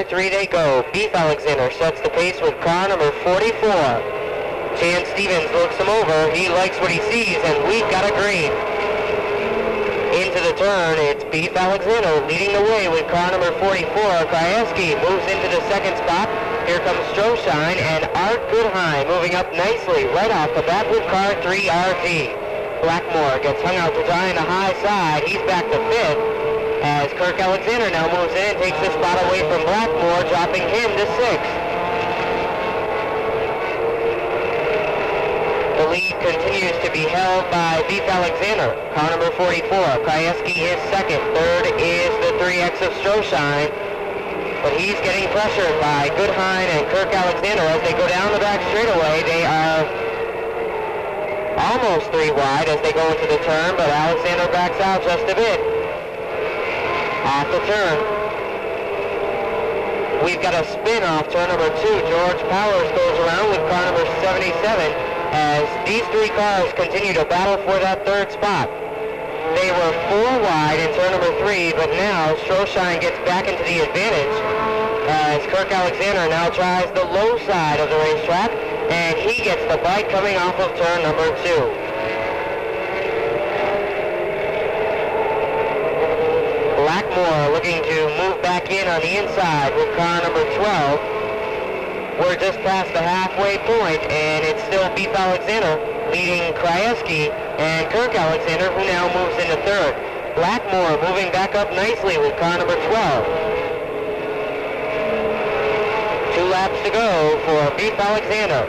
3 they go. Beef Alexander sets the pace with car number 44. Chan Stevens looks him over. He likes what he sees, and we've got a green. Into the turn, it's Beef Alexander leading the way with car number 44. Krajewski moves into the second spot. Here comes Stroshine and Art Goodhine moving up nicely right off the bat with car 3 RT. Blackmore gets hung out to dry on the high side. He's back to 5th as Kirk Alexander now moves in and takes the spot away from Blackmore, dropping him to 6th. The lead continues to be held by Beef Alexander, car number 44. Krajewski is 2nd. 3rd is the 3X of Stroshine. But he's getting pressured by Goodhine and Kirk Alexander as they go down the back straightaway. They are almost 3 wide as they go into the turn, but Alexander backs out just a bit. Off the turn. We've got a spin off turn number 2. George Powers goes around with car number 77. As these 3 cars continue to battle for that 3rd spot. They were 4 wide in turn number 3, but now Stroshine gets back into the advantage as Kirk Alexander now tries the low side of the racetrack, and he gets the bite coming off of turn number 2. Blackmore looking to move back in on the inside with car number 12. We're just past the halfway point, and it's still Beef Alexander leading Krajewski and Kirk Alexander, who now moves into 3rd. Blackmore moving back up nicely with car number 12. 2 laps to go for Beef Alexander.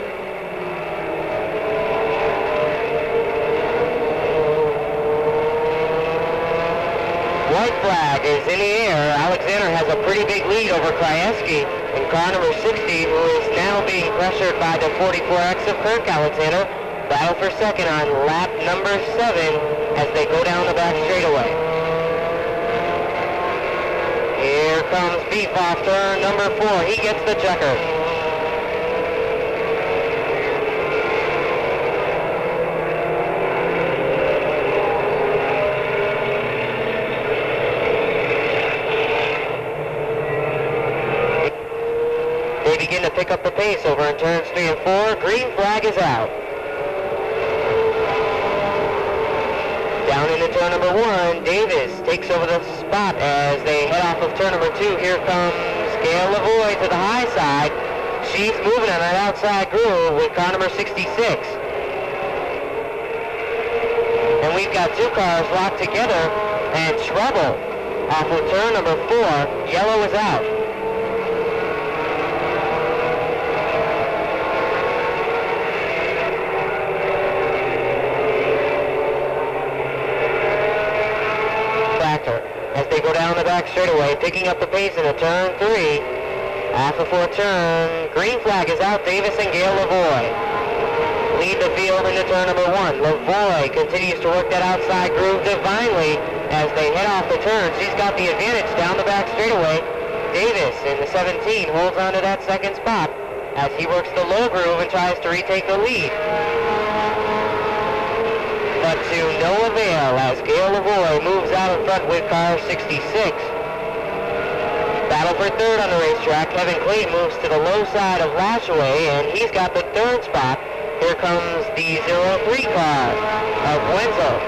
White flag is in the air. Alexander has a pretty big lead over Krajewski and car number 60, who is now being pressured by the 44X of Kirk Alexander. Battle for 2nd on lap number 7 as they go down the back straightaway. Here comes Beef off turn number 4. He gets the checker. They begin to pick up the pace over in turns 3 and 4. Green flag is out. Down into turn number 1, Davis takes over the spot as they head off of turn number 2. Here comes Gail Lavoie to the high side. She's moving on that outside groove with car number 66. And we've got 2 cars locked together and trouble off of turn number 4. Yellow is out. As they go down the back straightaway, picking up the pace into turn 3. Off the 4th turn, green flag is out. Davis and Gail Lavoie lead the field into turn number 1. Lavoie continues to work that outside groove divinely as they head off the turn. She's got the advantage down the back straightaway. Davis in the 17 holds on to that 2nd spot as he works the low groove and tries to retake the lead. But to no avail as Gail Lavoie moves out in front with car 66. Battle for 3rd on the racetrack. Kevin Clayton moves to the low side of Lashaway, and he's got the 3rd spot. Here comes the 03 car of Wenzel.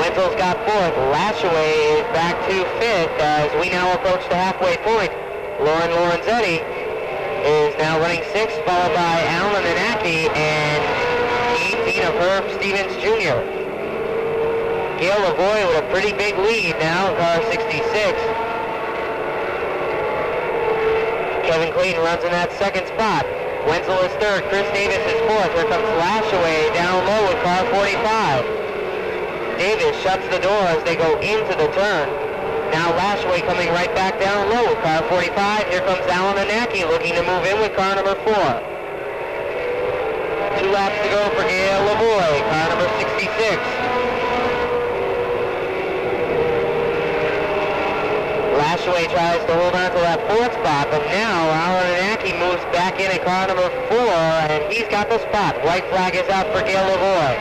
Wenzel's got 4th. Lashaway is back to 5th as we now approach the halfway point. Lauren Lorenzetti is now running 6th, followed by Alan Anaki and 18 of Herb Stevens Jr. Gail Lavoie with a pretty big lead now, car 66. Kevin Clayton runs in that 2nd spot. Wenzel is 3rd, Chris Davis is 4th. Here comes Lashaway down low with car 45. Davis shuts the door as they go into the turn. Now Lashaway coming right back down low with car 45. Here comes Alan Anaki looking to move in with car number 4. 2 laps to go for Gail Lavoie, car number 66. Lashaway tries to hold on to that 4th spot, but now Alan Anaki moves back in at car number 4, and he's got the spot. White flag is out for Gail Lavoie.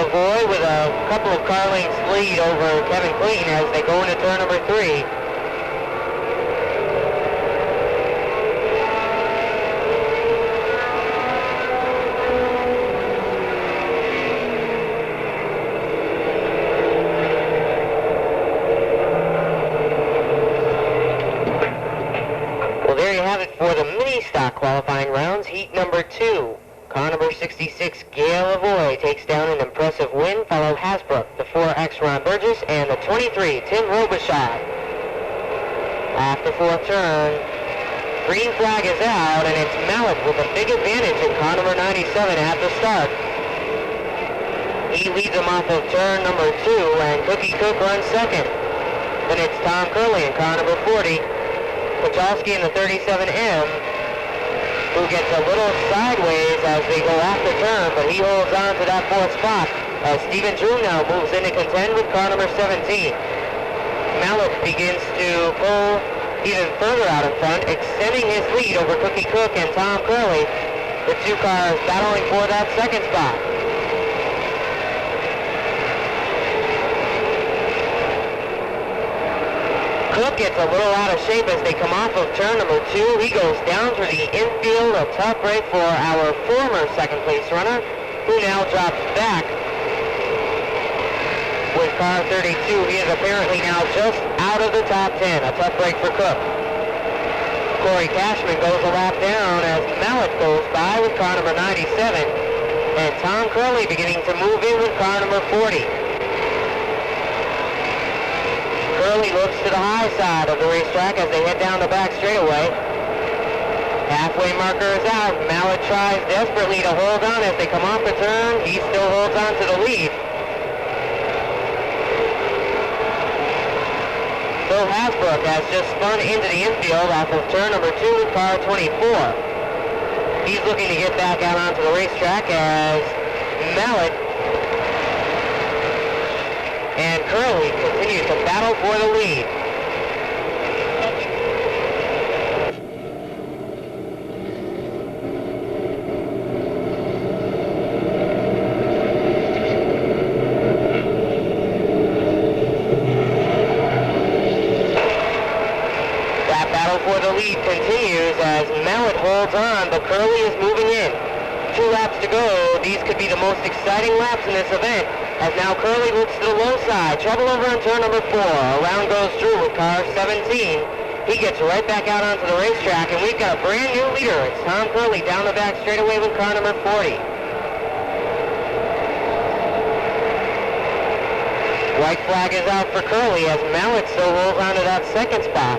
Lavoie with a couple of car lengths lead over Kevin Clayton as they go into turn number 3. Well, there you have it for the mini stock qualifying rounds. Heat number 2. Car number 66, Gail Lavoie, takes down an impressive win, follow Hasbrook, the 4X Ron Burgess, and the 23, Tim Robichaud. After fourth turn, green flag is out, and it's Mallet with a big advantage in car number 97 at the start. He leads him off of turn number 2, and Cookie Cook runs second. Then it's Tom Curley in car number 40, Pachalski in the 37M, who gets a little sideways as they go after turn, but he holds on to that fourth spot as Stephen Drew now moves in to contend with car number 17. Mallet begins to pull even further out in front, extending his lead over Cookie Cook and Tom Curley, the two cars battling for that second spot. Cook gets a little out of shape as they come off of turn number 2. He goes down through the infield, a tough break for our former second place runner, who now drops back with car 32. He is apparently now just out of the top 10. A tough break for Cook. Corey Cashman goes a lap down as Mallet goes by with car number 97, and Tom Curley beginning to move in with car number 40. Curley looks to the high side of the racetrack as they head down the back straightaway. Halfway marker is out. Mallet tries desperately to hold on as they come off the turn. He still holds on to the lead. Bill Hasbrook has just spun into the infield off of turn number 2 with car 24. He's looking to get back out onto the racetrack as Mallet and Curley continue to battle for the lead. That battle for the lead continues as Mallet holds on, but Curley is moving in. 2 laps to go. These could be the most exciting laps in this event, as now Curley looks to the low side. Trouble over on turn number 4. Around goes Drew with car 17. He gets right back out onto the racetrack, and we've got a brand new leader. It's Tom Curley down the back straightaway with car number 40. White flag is out for Curley as Mallet still holds on to that second spot.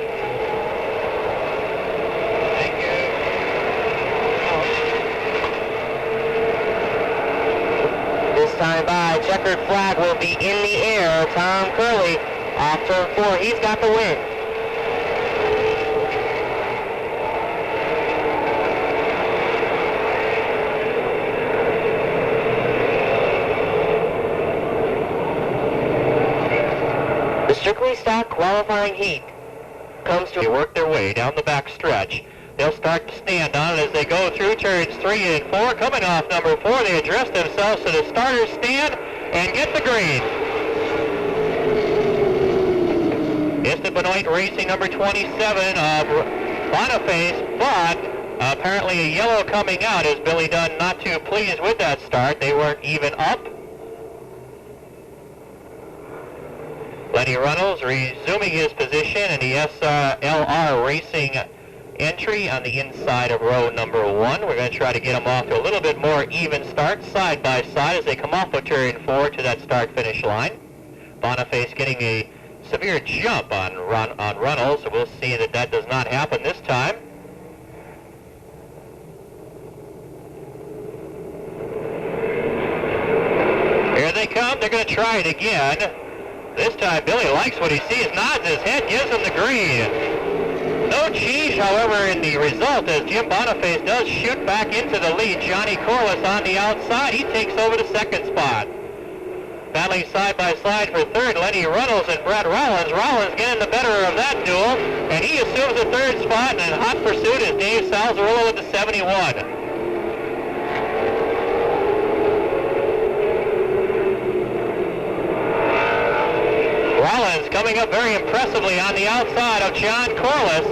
Time by, checkered flag will be in the air. Tom Curley, after 4, he's got the win. The strictly stock qualifying heat comes to work their way down the back stretch. They'll start to stand on it as they go through turns 3 and 4. Coming off number 4, they address themselves to the starter's stand and get the green. It's the Benoit Racing number 27 of Boniface, but apparently a yellow coming out as Billy Dunn not too pleased with that start. They weren't even up. Lenny Runnels resuming his position in the SLR Racing entry on the inside of row number 1. We're going to try to get them off to a little bit more even start, side by side, as they come off of turn 4 to that start-finish line. Boniface getting a severe jump on Runnels, so we'll see that that does not happen this time. Here they come. They're going to try it again. This time Billy likes what he sees, nods his head, gives him the green. No change, however, in the result as Jim Boniface does shoot back into the lead. Johnny Corliss on the outside. He takes over the second spot. Battling side by side for third, Lenny Runnels and Brett Rollins. Rollins getting the better of that duel, and he assumes the third spot, and in hot pursuit is Dave Salzarilla with the 71. coming up very impressively on the outside of John Corliss.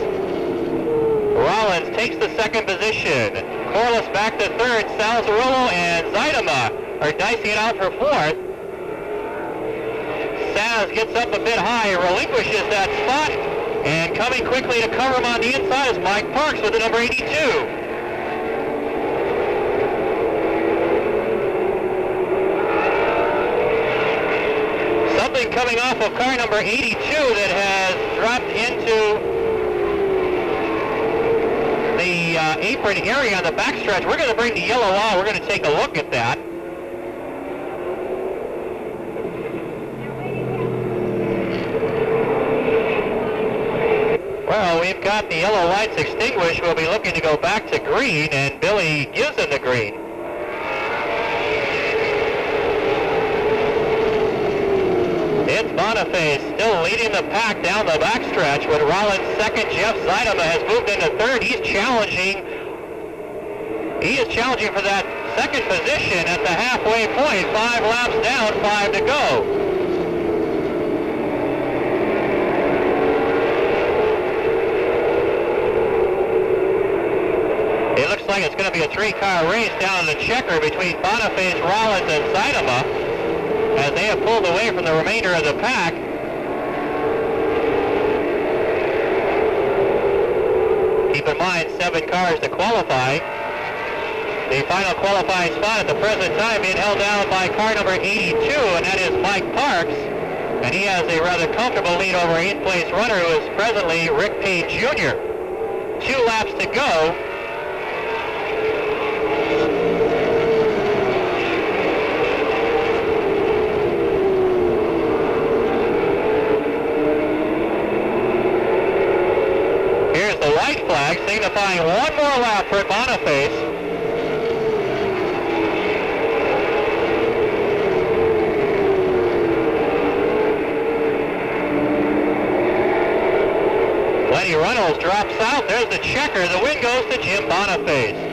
Rollins takes the second position. Corliss back to third. Salzarillo and Zaidama are dicing it out for fourth. Saz gets up a bit high, relinquishes that spot, and coming quickly to cover him on the inside is Mike Parks with the number 82. Something coming off of car number 82 that has dropped into the apron area on the backstretch. We're going to bring the yellow out. We're going to take a look at that. Well, we've got the yellow lights extinguished. We'll be looking to go back to green, and Billy gives them the green. It's Boniface still leading the pack down the backstretch with Rollins second. Jeff Zaidama has moved into third. He is challenging for that second position at the halfway point. 5 laps down, 5 to go. It looks like it's going to be a 3-car race down the checker between Boniface, Rollins, and Zaidama, as they have pulled away from the remainder of the pack. Keep in mind, 7 cars to qualify. The final qualifying spot at the present time being held down by car number 82, and that is Mike Parks. And he has a rather comfortable lead over 8th place runner, who is presently Rick Payne Jr. 2 laps to go. White flag signifying one more lap for Boniface. Lenny Reynolds drops out. There's the checker. The win goes to Jim Boniface.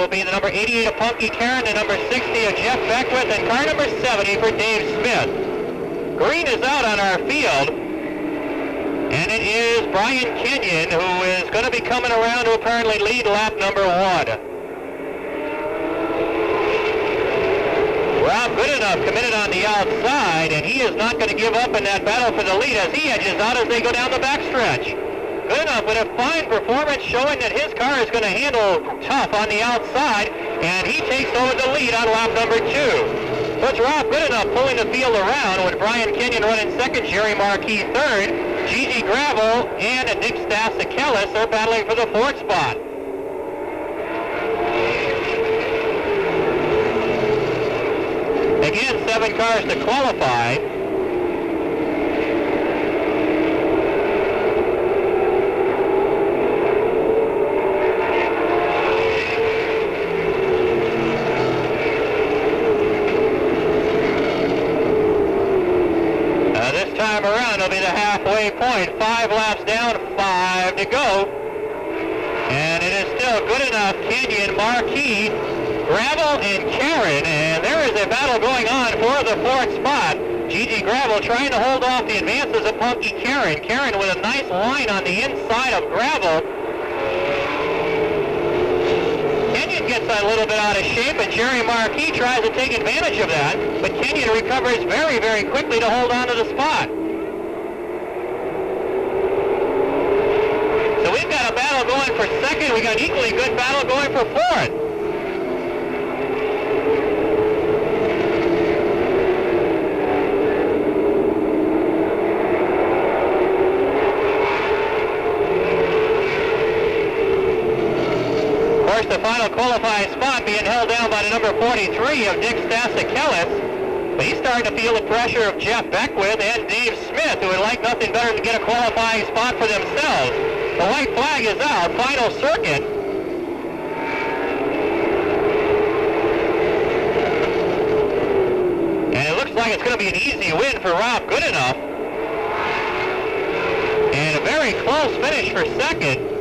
The number 88 of Punky Karen, the number 60 of Jeff Beckwith, and car number 70 for Dave Smith. Green is out on our field, and it is Brian Kenyon who is going to be coming around to apparently lead lap number 1. Rob Goodenough committed on the outside, and he is not going to give up in that battle for the lead as he edges out as they go down the backstretch. Goodenough with a fine performance, showing that his car is going to handle tough on the outside, and he takes over the lead on lap number 2. So it's Rob Goodenough pulling the field around with Brian Kenyon running second, Jerry Marquis third, Gigi Gravel and Nick Stasikelis are battling for the 4th spot. Again, 7 cars to qualify. Time around will be the halfway point. 5 laps down, 5 to go. And it is still Goodenough, Kenyon, Marquis, Gravel, and Karen. And there is a battle going on for the 4th spot. Gigi Gravel trying to hold off the advances of Punky Karen. Karen with a nice line on the inside of Gravel. Kenyon gets a little bit out of shape, and Jerry Marquis tries to take advantage of that, but Kenyon recovers very, very quickly to hold on to the spot. So we've got a battle going for second. We've got an equally good battle going for 4th. The final qualifying spot being held down by the number 43 of Dick Stasikelis. But he's starting to feel the pressure of Jeff Beckwith and Dave Smith, who would like nothing better than to get a qualifying spot for themselves. The white flag is out. Final circuit. And it looks like it's going to be an easy win for Rob Goodenough. a very close finish for second.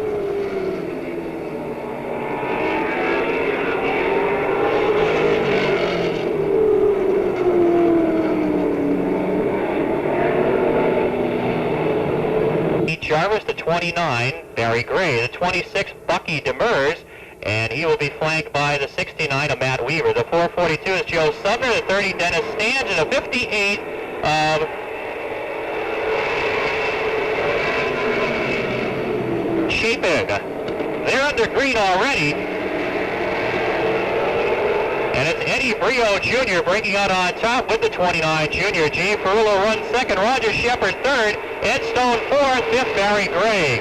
Jarvis, the 29, Barry Gray, the 26, Bucky Demers, and he will be flanked by the 69 of Matt Weaver. The 442 is Joe Sumner, the 30, Dennis Stans, and the 58 of Chapin. They're under green already. And it's Eddie Brio Jr. breaking out on top with the 29 Junior. Jay Ferrullo runs second, Roger Shepard third, Ed Stone fourth, fifth Barry Gray.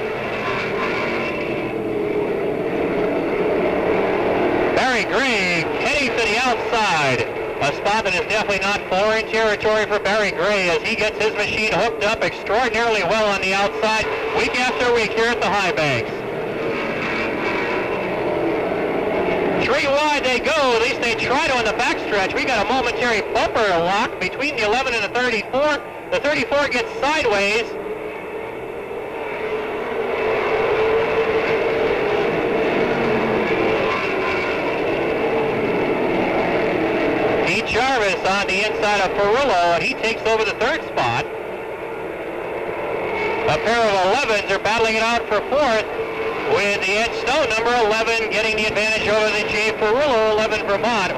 Barry Gray heading to the outside. A spot that is definitely not foreign territory for Barry Gray as he gets his machine hooked up extraordinarily well on the outside week after week here at the High Banks. 3 wide they go, at least they try to on the backstretch. We got a momentary bumper lock between the 11 and the 34. The 34 gets sideways. Pete Jarvis on the inside of Ferrullo, and he takes over the third spot. A pair of 11s are battling it out for fourth, with the Ed Stone, number 11, getting the advantage over the Jay Ferrullo, 11 Vermont.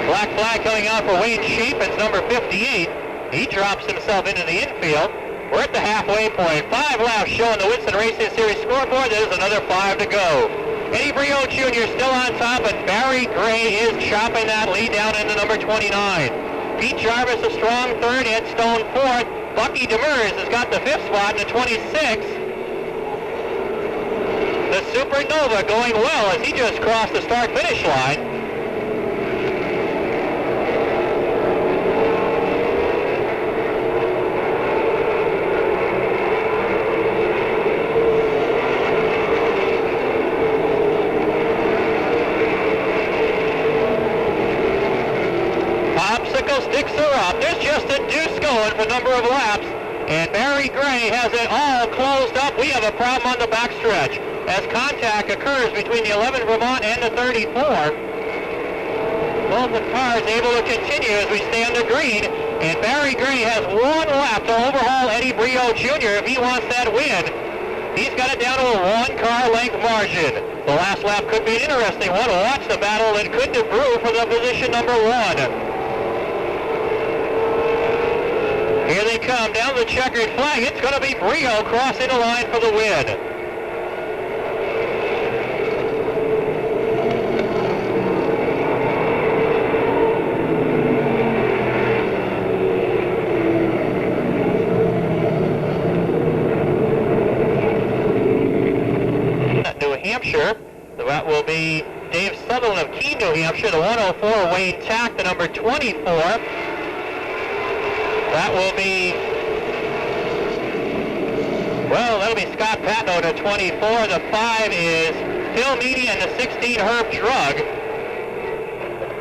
Black flag coming out for Wayne Chapin's number 58. He drops himself into the infield. We're at the halfway point. 5 laps showing the Winston Racing Series scoreboard. There's another 5 to go. Eddie Brio Jr. still on top, but Barry Gray is chopping that lead down into number 29. Pete Jarvis a strong third, Ed Stone fourth. Bucky Demers has got the 5th spot in the 26. The Supernova going well as he just crossed the start-finish line. Popsicle sticks are up. There's just a deuce going for number of laps. And Barry Gray has it all closed up. We have a problem on the backstretch as contact occurs between the 11 Vermont and the 34. Both the cars able to continue as we stay under green, and Barry Gray has 1 lap to overhaul Eddie Brio Jr. if he wants that win. He's got it down to a 1-car length margin. The last lap could be an interesting one. Watch the battle that could brew for the position number 1. Here they come down the checkered flag. It's going to be Brio crossing the line for the win. Hampshire. That will be Dave Sutherland of Keene, New Hampshire. The 104, Wayne Tack, the number 24. That will be, well, that'll be Scott Patno, the 24. The 5 is Phil Meany, and the 16, Herb Drug.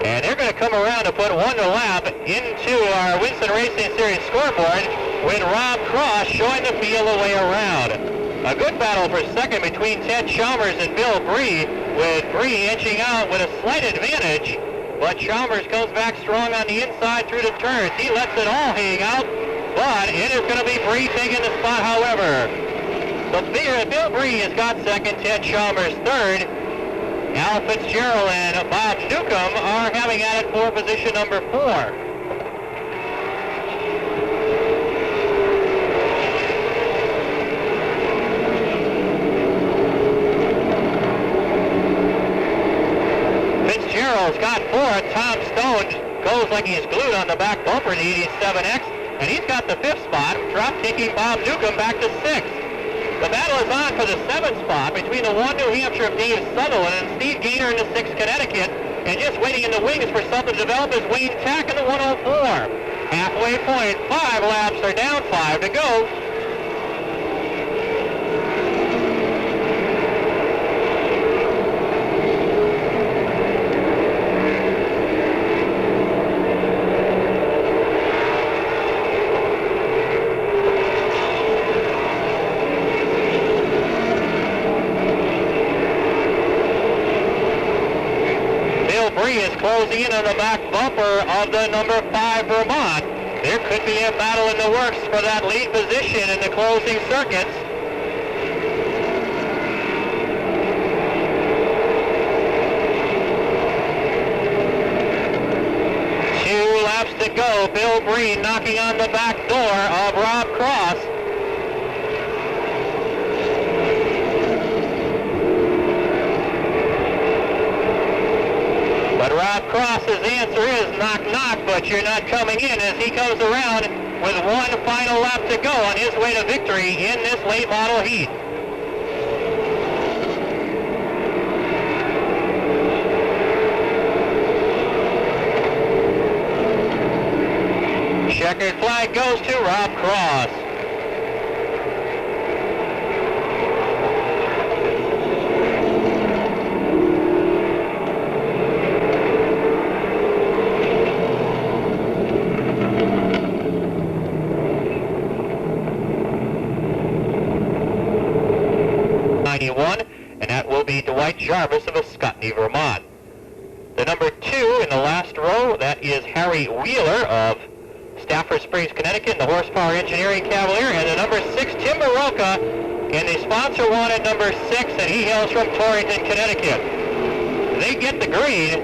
And they're going to come around to put 1 lap into our Winston Racing Series scoreboard with Rob Cross showing the field the way around. A good battle for second between Ted Chalmers and Bill Bree, with Bree inching out with a slight advantage, but Chalmers comes back strong on the inside through the turns. He lets it all hang out, but it is going to be Bree taking the spot, however. So Bill Bree has got second, Ted Chalmers third. Al Fitzgerald and Bob Newcomb are having at it for position number 4. Fitzgerald's got 4th. Tom Stone goes like he's glued on the back bumper in the 87X, and he's got the 5th spot, drop kicking Bob Newcomb back to 6th. The battle is on for the 7th spot between the 1 New Hampshire of Dave Sutherland and Steve Gaynor in the 6 Connecticut, and just waiting in the wings for something to develop is Wayne Tack in the 104. Halfway point, 5 laps are down, 5 to go. closing in on the back bumper of the number 5 Vermont. There could be a battle in the works for that lead position in the closing circuits. To go. Bill Breen knocking on the back door of Rob Cross. But Rob Cross's answer is knock knock, but you're not coming in, as he comes around with one final lap to go on his way to victory in this late model heat. Checkered flag goes to Rob Cross. And that will be Dwight Jarvis of Ascutney, Vermont. The number 2 in the last row, that is Harry Wheeler of Stafford Springs, Connecticut, in the Horsepower Engineering Cavalier, and the number 6, Tim Baroka, in the sponsor wanted number 6, and he hails from Torrington, Connecticut. They get the green.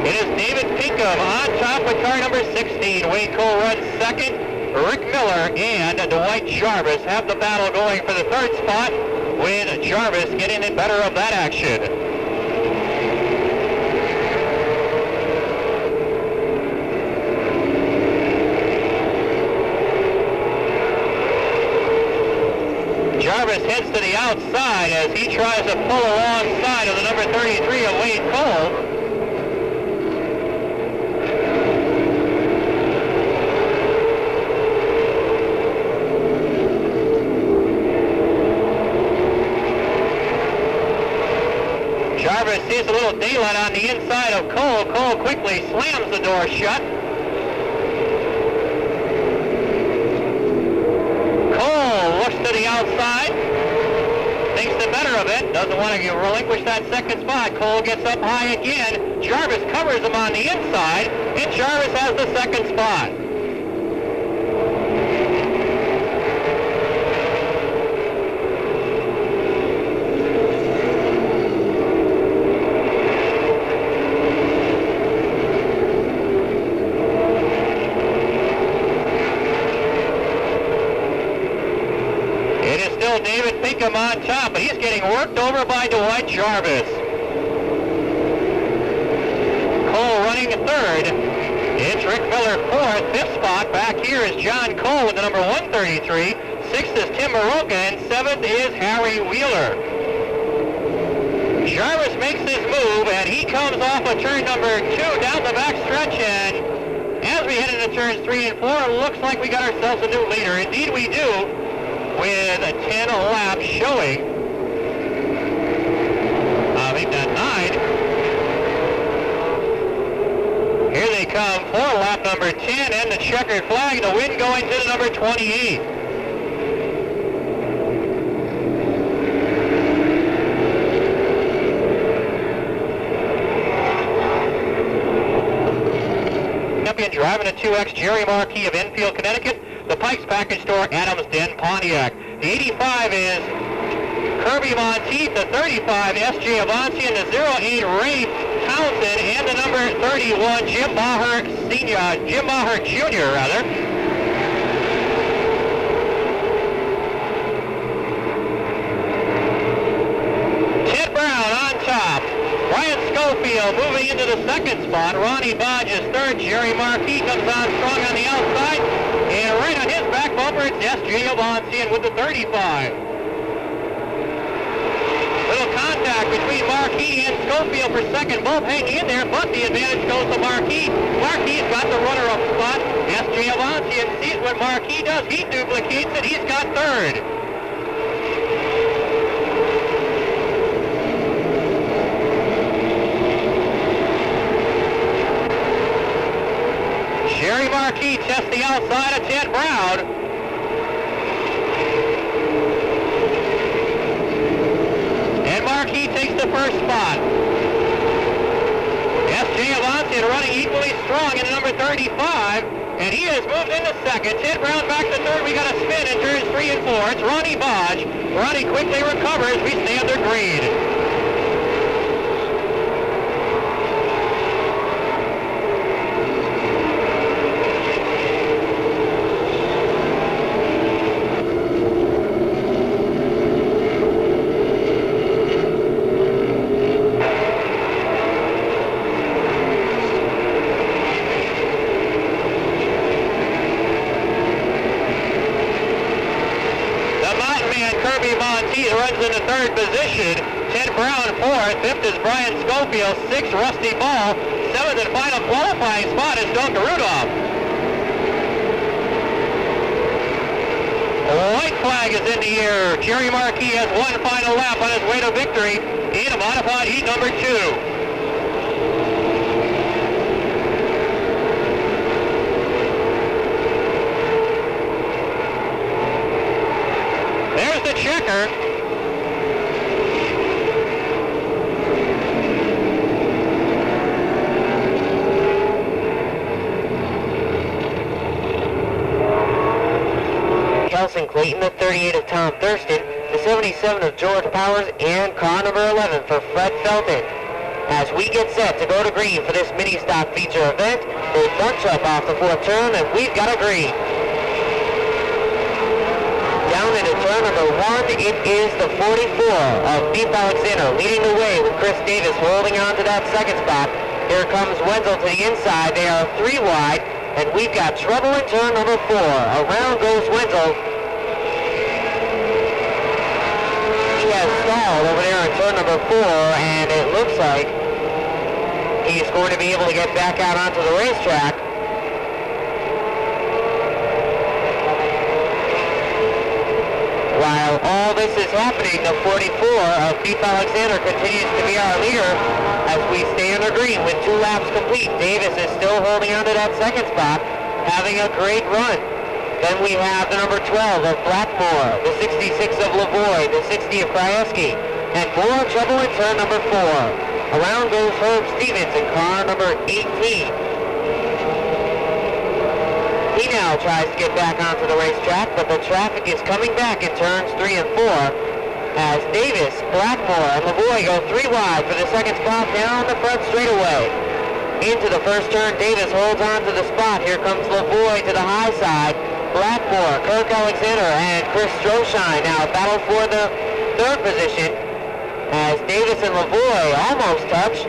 It is David Pinkham on top with car number 16. Wade Cole runs second. Rick Miller and Dwight Jarvis have the battle going for the third spot, with Jarvis getting the better of that action. Jarvis heads to the outside as he tries to pull alongside of the number 33 of Wade Cole. Jarvis sees a little daylight on the inside of Cole. Cole quickly slams the door shut. To the outside, thinks the better of it, doesn't want to relinquish that second spot. Cole gets up high again. Jarvis covers him on the inside, and Jarvis has the second spot. David Pinkham on top, but he's getting worked over by Dwight Jarvis. Cole running third. It's Rick Miller fourth. Fifth spot back here is John Cole with the number 133. Sixth is Tim Baroka, and seventh is Harry Wheeler. Jarvis makes his move, and he comes off of turn number 2 down the back stretch, and as we head into turns 3 and 4, it looks like we got ourselves a new leader. Indeed we do, with a 10 lap showing. I think that 9. Here they come for lap number 10 and the checkered flag. The win going to the number 28. Champion driving a 2X Jerry Marquis of Enfield, Connecticut. The Pikes Package Store, Adams Den, Pontiac. The 85 is Kirby Monteith, the 35, S.J. Avanti, and the 08, Ray Townsend, and the number 31, Jim Maher Jr., rather. Ted Brown on top. Brian Schofield moving into the second spot. Ronnie Bodge is third. Jerry Marquis comes on strong on the outside. And right on his back bumper, it's S.J. Avanti with the 35. Little contact between Marquis and Schofield for second. Both hanging in there, but the advantage goes to Marquis. Marquis got the runner-up spot. S.J. Avanti, and sees what Marquis does. He duplicates it. He's got third. Jerry Marquis tests the outside of Ted Brown. And Marquis takes the first spot. S.J. Avancian running equally strong in number 35, and he has moved into second. Ted Brown back to third. We got a spin in turns 3 and 4. It's Ronnie Bodge. Ronnie quickly recovers. We stay under green. Runs in the third position. Ted Brown fourth. Fifth is Brian Schofield. Sixth, Rusty Ball. Seventh and final qualifying spot is Duncan Rudolph. White flag is in the air. Jerry Marquis has one final lap on his way to victory in a modified heat number 2. There's the checker. Kelson Clayton, the 38 of Tom Thurston, the 77 of George Powers, and car number 11 for Fred Felton. As we get set to go to green for this mini stock feature event, they bunch up off the fourth turn, and we've got a green. Down into turn number 1, it is the 44 of Beef Alexander leading the way with Chris Davis holding on to that second spot. Here comes Wenzel to the inside. They are 3 wide, and we've got trouble in turn number 4. Around goes Wenzel. He has stalled over there in turn number 4, and it looks like he's going to be able to get back out onto the racetrack. While all this is happening, the 44 of Beef Alexander continues to be our leader as we stay under green with 2 laps complete. Davis is still holding on to that second spot, having a great run. Then we have the number 12 of Blackmore, the 66 of Lavoie, the 60 of Krajewski, and more trouble in turn number 4. Around goes Herb Stevens in car number 18. He now tries to get back onto the racetrack, but the traffic is coming back in turns 3 and 4 as Davis, Blackmore, and Lavoie go 3 wide for the second spot down the front straightaway. Into the first turn, Davis holds on to the spot. Here comes Lavoie to the high side. Blackmore, Kirk Alexander, and Chris Stroshine now battle for the third position as Davis and Lavoie almost touch.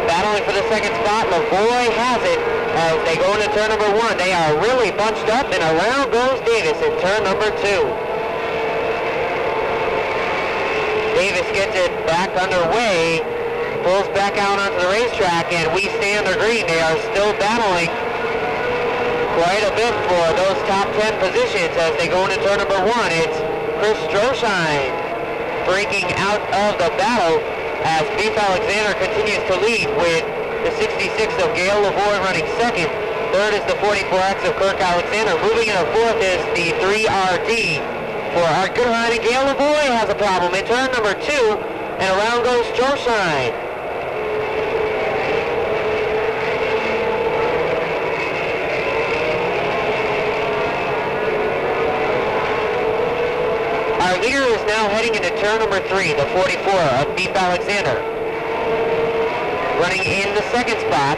Battling for the second spot, Lavoie has it as they go into turn number 1. They are really bunched up, and around goes Davis in turn number 2. Davis gets it back underway, pulls back out onto the racetrack, and we stay under green. They are still battling quite a bit for those top 10 positions as they go into turn number 1. It's Chris Stroshine breaking out of the battle as Beef Alexander continues to lead with the 66 of Gail Lavoie running second. Third is the 44X of Kirk Alexander. Moving into fourth is the 3RD for Art Goodhine, and Gail Lavoie has a problem in turn number 2, and around goes Stroshine. Our leader is now heading into turn number 3, the 44 of Beef Alexander. Running in the second spot,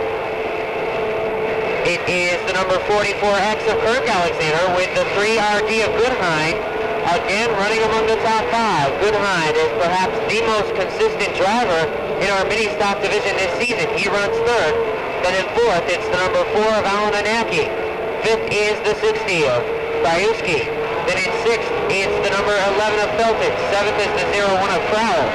it is the number 44X of Kirk Alexander with the 3RD of Goodhine. Again, running among the top 5. Goodhine is perhaps the most consistent driver in our mini stock division this season. He runs third. Then in fourth, it's the number 4 of Alan Anaki. Fifth is the 60 of Krajewski. Then in sixth, it's the number 11 of Felton. Seventh is the 01 of Crowell.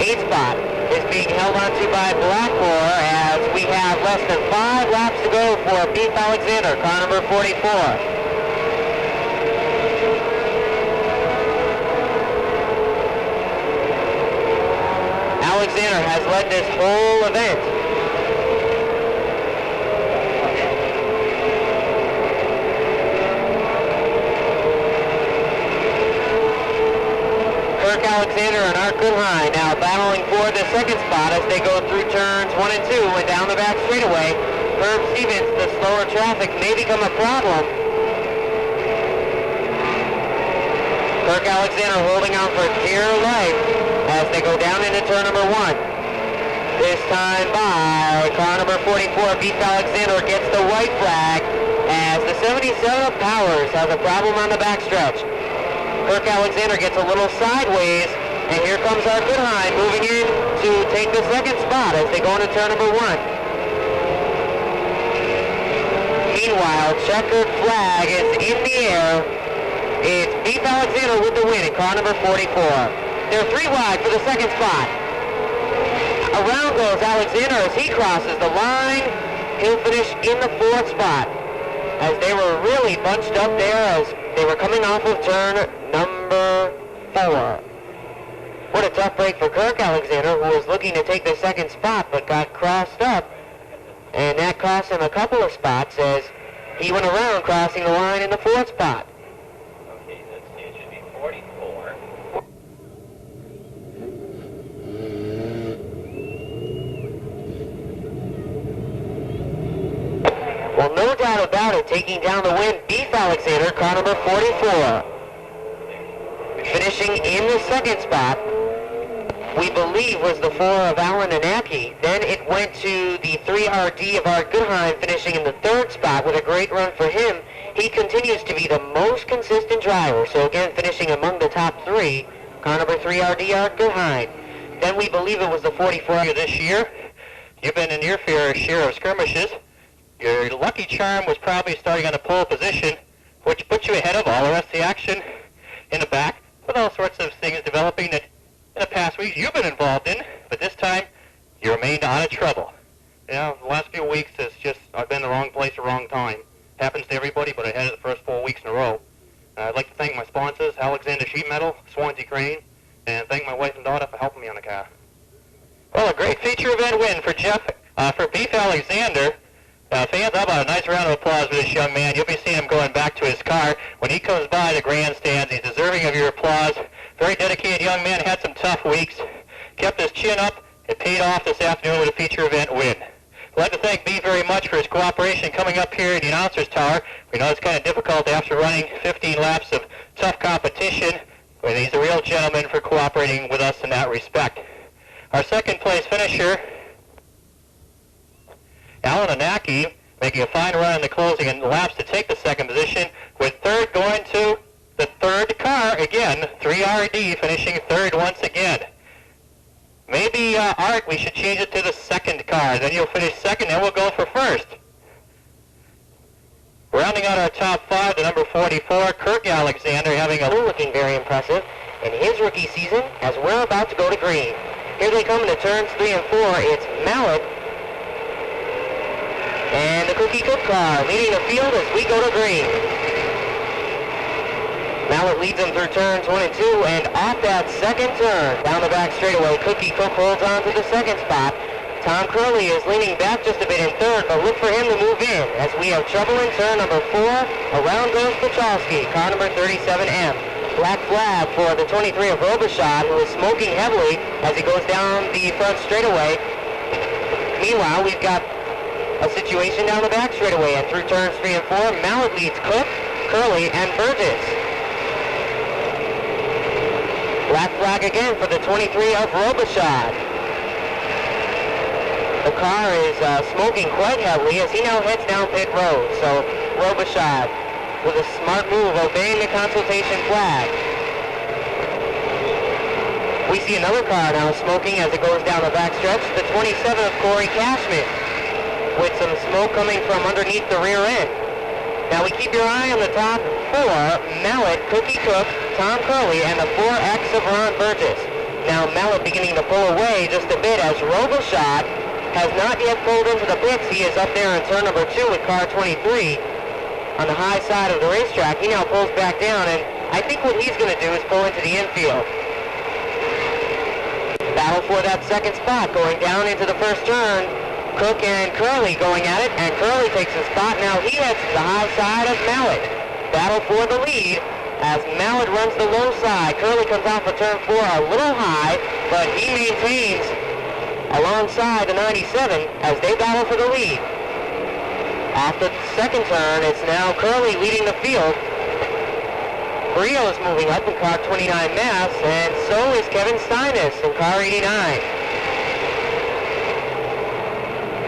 Eighth spot is being held onto by Blackmore as we have less than 5 laps to go for Beef Alexander, car number 44. Alexander has led this whole event. Kirk Alexander and Art Goodhine now battling for the second spot as they go through turns 1 and 2 and down the back straightaway. Herb Stevens, the slower traffic may become a problem. Kirk Alexander holding on for dear life as they go down into turn number 1. This time by car number 44, Beef Alexander gets the white flag as the 77 of Powers has a problem on the backstretch. Kirk Alexander gets a little sideways, and here comes our Goodheim moving in to take the second spot as they go into turn number 1. Meanwhile, checkered flag is in the air. It's Beef Alexander with the win in car number 44. They're 3 wide for the second spot. Around goes Alexander as he crosses the line. He'll finish in the 4th spot as they were really bunched up there as they were coming off of turn number 4. What a tough break for Kirk Alexander, who was looking to take the second spot but got crossed up. And that cost him a couple of spots as he went around crossing the line in the 4th spot. Okay, let's see, it should be 44. Well, no doubt about it, taking down the win, Beef Alexander, car number 44. Finishing in the second spot, we believe was the 4 of Alan Anaki. Then it went to the 3RD of Art Goodheim, finishing in the 3rd spot with a great run for him. He continues to be the most consistent driver, so again finishing among the top 3, car number 3RD Art Goodheim. Then we believe it was the 44 This year, you've been in your fair share of skirmishes. Your lucky charm was probably starting on a pole position, which put you ahead of all the rest of the action in the back, with all sorts of things developing that in the past weeks you've been involved in, but this time you remained out of trouble. You know, the last few weeks has just, I've been in the wrong place at the wrong time. Happens to everybody, but I had it the first 4 weeks in a row. I'd like to thank my sponsors, Alexander Sheet Metal, Swansea Crane, and thank my wife and daughter for helping me on the car. Well, a great feature event win for for Beef Alexander. Fans, how about a nice round of applause for this young man? You'll be seeing him going back to his car. When he comes by the grandstands, he's deserving of your applause. Very dedicated young man, had some tough weeks, kept his chin up, and paid off this afternoon with a feature event win. I'd like to thank Beef very much for his cooperation coming up here in the announcer's tower. We know it's kind of difficult after running 15 laps of tough competition, but he's a real gentleman for cooperating with us in that respect. Our second place finisher, Alan Anaki, making a fine run in the closing and laps to take the second position, with third going to the 3rd car again, 3RD finishing 3rd once again. Maybe, Art, we should change it to the 2nd car, then you'll finish 2nd, then we'll go for 1st. Rounding out our top 5, the number 44, Kirk Alexander, having a looking very impressive in his rookie season as we're about to go to green. Here they come into turns 3 and 4. It's Mallet and the Cookie Cook car leading the field as we go to green. Mallet leads them through turns 1 and 2, and off that second turn, down the back straightaway, Cookie Cook holds on to the second spot. Tom Curley is leaning back just a bit in 3rd, but look for him to move in as we have trouble in turn number 4. Around goes Pachalski, car number 37M. Black flag for the 23 of Robichaud, who is smoking heavily as he goes down the front straightaway. Meanwhile, we've got a situation down the back straightaway, and through turns 3 and 4, Mallet leads Cook, Curley, and Burgess. Black flag again for the 23 of Robichaud. The car is smoking quite heavily as he now heads down pit road. So Robichaud with a smart move, obeying the consultation flag. We see another car now smoking as it goes down the backstretch. The 27 of Corey Cashman with some smoke coming from underneath the rear end. Now we keep your eye on the top 4, Mallet, Cookie Cook, Tom Curley, and the 4X of Ron Burgess. Now Mallet beginning to pull away just a bit as Robichaud has not yet pulled into the pits. He is up there in turn number 2 with car 23 on the high side of the racetrack. He now pulls back down, and I think what he's going to do is pull into the infield. Battle for that second spot going down into the first turn. Cook and Curley going at it, and Curley takes a spot. Now he heads to the high side of Mallet. Battle for the lead as Mallet runs the low side. Curley comes off of turn 4 a little high, but he maintains alongside the 97 as they battle for the lead. After the second turn, it's now Curley leading the field. Brio is moving up in car 29 Mass, and so is Kevin Steinus in car 89.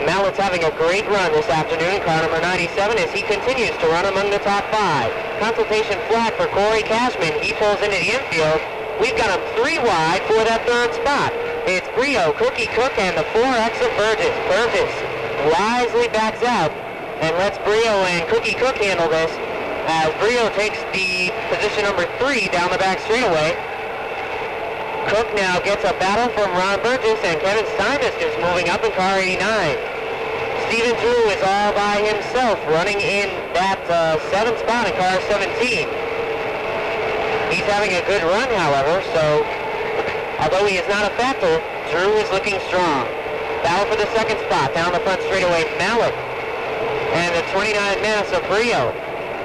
Mallett's having a great run this afternoon, car number 97, as he continues to run among the top 5. Consultation flag for Corey Cashman. He pulls into the infield. We've got him 3 wide for that third spot. It's Brio, Cookie Cook, and the 4X of Burgess. Burgess wisely backs out and lets Brio and Cookie Cook handle this, as Brio takes the position number 3 down the back straightaway. Cook now gets a battle from Ron Burgess, and Kevin Steinus is moving up in car 89. Steven Drew is all by himself, running in that 7th spot in car 17. He's having a good run, however, so although he is not a factor, Drew is looking strong. Battle for the second spot down the front straightaway, Mallett and the 29 Mass of Brio.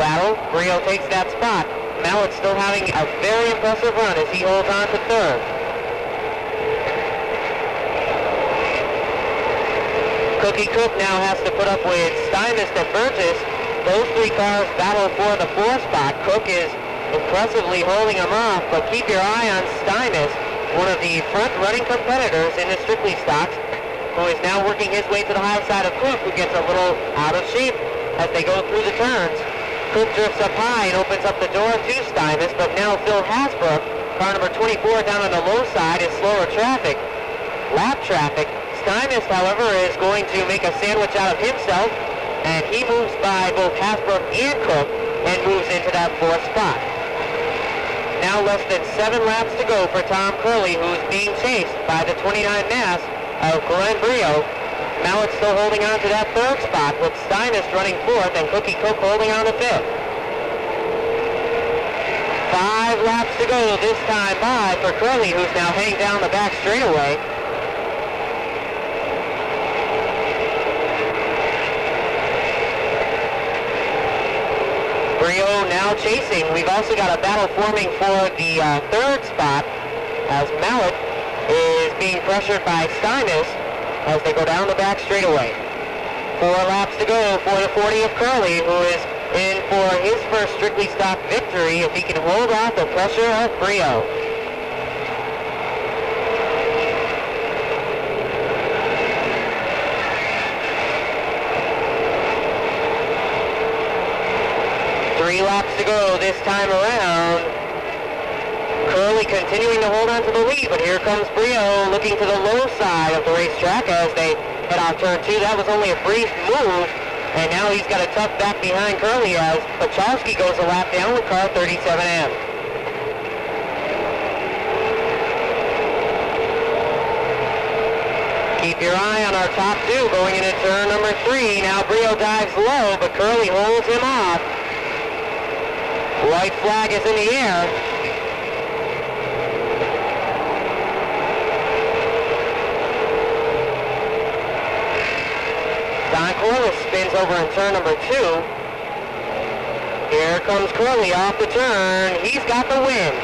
Battle, Brio takes that spot. Mallett's still having a very impressive run as he holds on to third. Cookie Cook now has to put up with Steinus and Burgess. Those 3 cars battle for the 4th spot. Cook is impressively holding him off, but keep your eye on Steinus, one of the front-running competitors in the Strictly stocks, who is now working his way to the high side of Cook, who gets a little out of shape as they go through the turns. Cook drifts up high and opens up the door to Steinus, but now Phil Hasbrook, car number 24 down on the low side, is slower traffic. Lap traffic. Steinus, however, is going to make a sandwich out of himself, and he moves by both Hasbrook and Cook and moves into that 4th spot. Now less than 7 laps to go for Tom Curley, who's being chased by the 29 Mass of Glenn Brio. Mallett's still holding on to that 3rd spot, with Steinus running 4th and Cookie Cook holding on to 5th. 5 laps to go this time by for Curley, who's now heading down the back straightaway. Brio now chasing. We've also got a battle forming for the 3rd spot, as Mallett is being pressured by Steinus as they go down the back straightaway. 4 laps to go for the 40 of Curley, who is in for his first Strictly Stock victory if he can hold off the pressure of Brio. Three laps to go this time around. Curley continuing to hold on to the lead, but here comes Brio looking to the low side of the racetrack as they head off turn 2. That was only a brief move, and now he's got a tough back behind Curley as Pachalski goes a lap down with car 37M. Keep your eye on our top 2 going into turn number 3. Now Brio dives low, but Curley holds him off. White flag is in the air. Don Corliss spins over in turn number 2. Here comes Curley off the turn. He's got the win.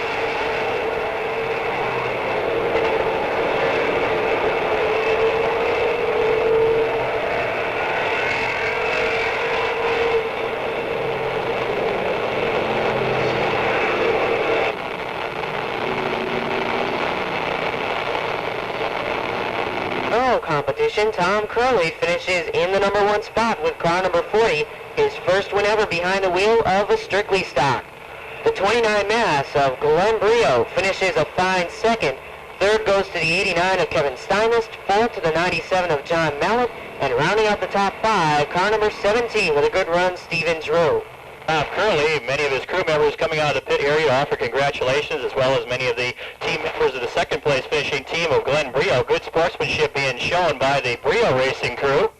Competition, Tom Curley finishes in the number 1 spot with car number 40, his first win ever behind the wheel of a Strictly stock. The 29 Mass of Glenn Brio finishes a fine second. Third goes to the 89 of Kevin Steinus, 4th to the 97 of John Mallett, and rounding out the top 5, car number 17 with a good run, Steven Drew. Curley, many of his crew members coming out of the pit area offer congratulations, as well as many of the team members of the second place finishing team of Glenn Brio. Good sportsmanship being shown by the Brio racing crew.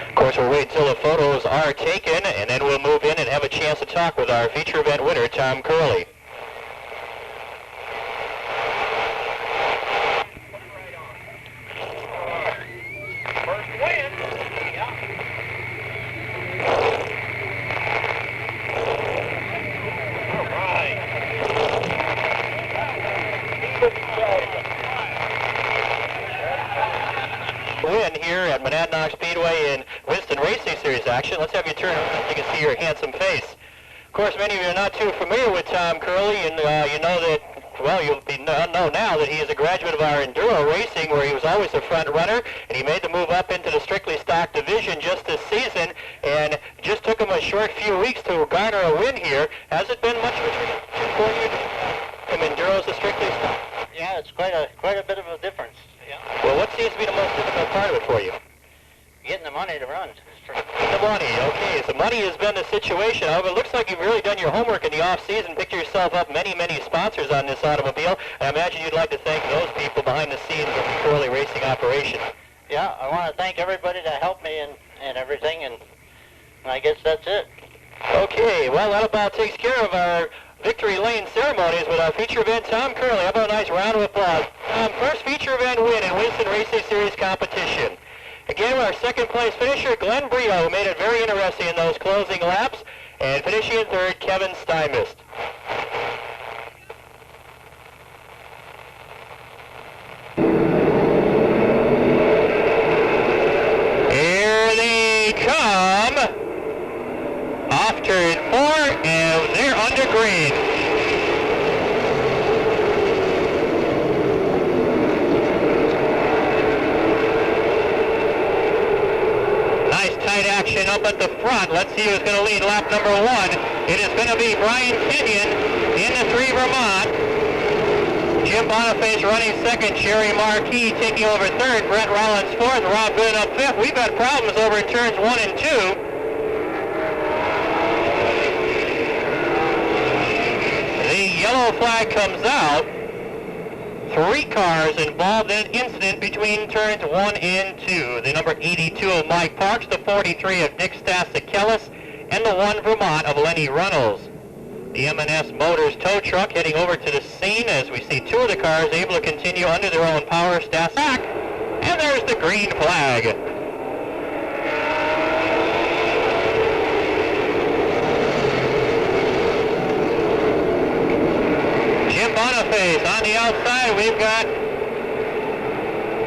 Of course, we'll wait until the photos are taken, and then we'll move in and have a chance to talk with our feature event winner, Tom Curley. Monadnock Speedway in Winston Racing Series action. Let's have you turn around so you can see your handsome face. Of course, many of you are not too familiar with Tom Curley, and you know that, well, you'll know now that he is a graduate of our enduro racing, where he was always a front runner, and he made the move up into the strictly stock division just this season, and just took him a short few weeks to garner a win here. Has it been much of a transition for you from enduros to strictly stock? Yeah, it's quite a bit of a difference. Yeah. Well, what seems to be the most difficult part of it for you? Getting the money to run. The money, okay. So money has been the situation. However, it looks like you've really done your homework in the off-season, picked yourself up many sponsors on this automobile, and I imagine you'd like to thank those people behind the scenes of the Curley racing operation. Yeah, I want to thank everybody that helped me and everything, and I guess that's it. Okay, well, that about takes care of our victory lane ceremonies with our feature event, Tom Curley. How about a nice round of applause? First feature event win in Winston Racing Series competition. Again, our second place finisher, Glenn Brio, who made it very interesting in those closing laps. And finishing in third, Kevin Stymist. Here they come. Off turn 4, and they're under green. Tight action up at the front. Let's see who's going to lead lap number 1. It is going to be Brian Kenyon in the 3 Vermont. Jim Boniface running second. Jerry Marquis taking over third. Brett Rollins fourth. Rob Good up fifth. We've had problems over in turns 1 and 2. The yellow flag comes out. 3 cars involved in an incident between turns 1 and 2. The number 82 of Mike Parks, the 43 of Dick Stasakellus, and the 1 Vermont of Lenny Runnels. The M&S Motors tow truck heading over to the scene as we see 2 of the cars able to continue under their own power. Stasak, and there's the green flag. Jim Boniface on the outside. We've got,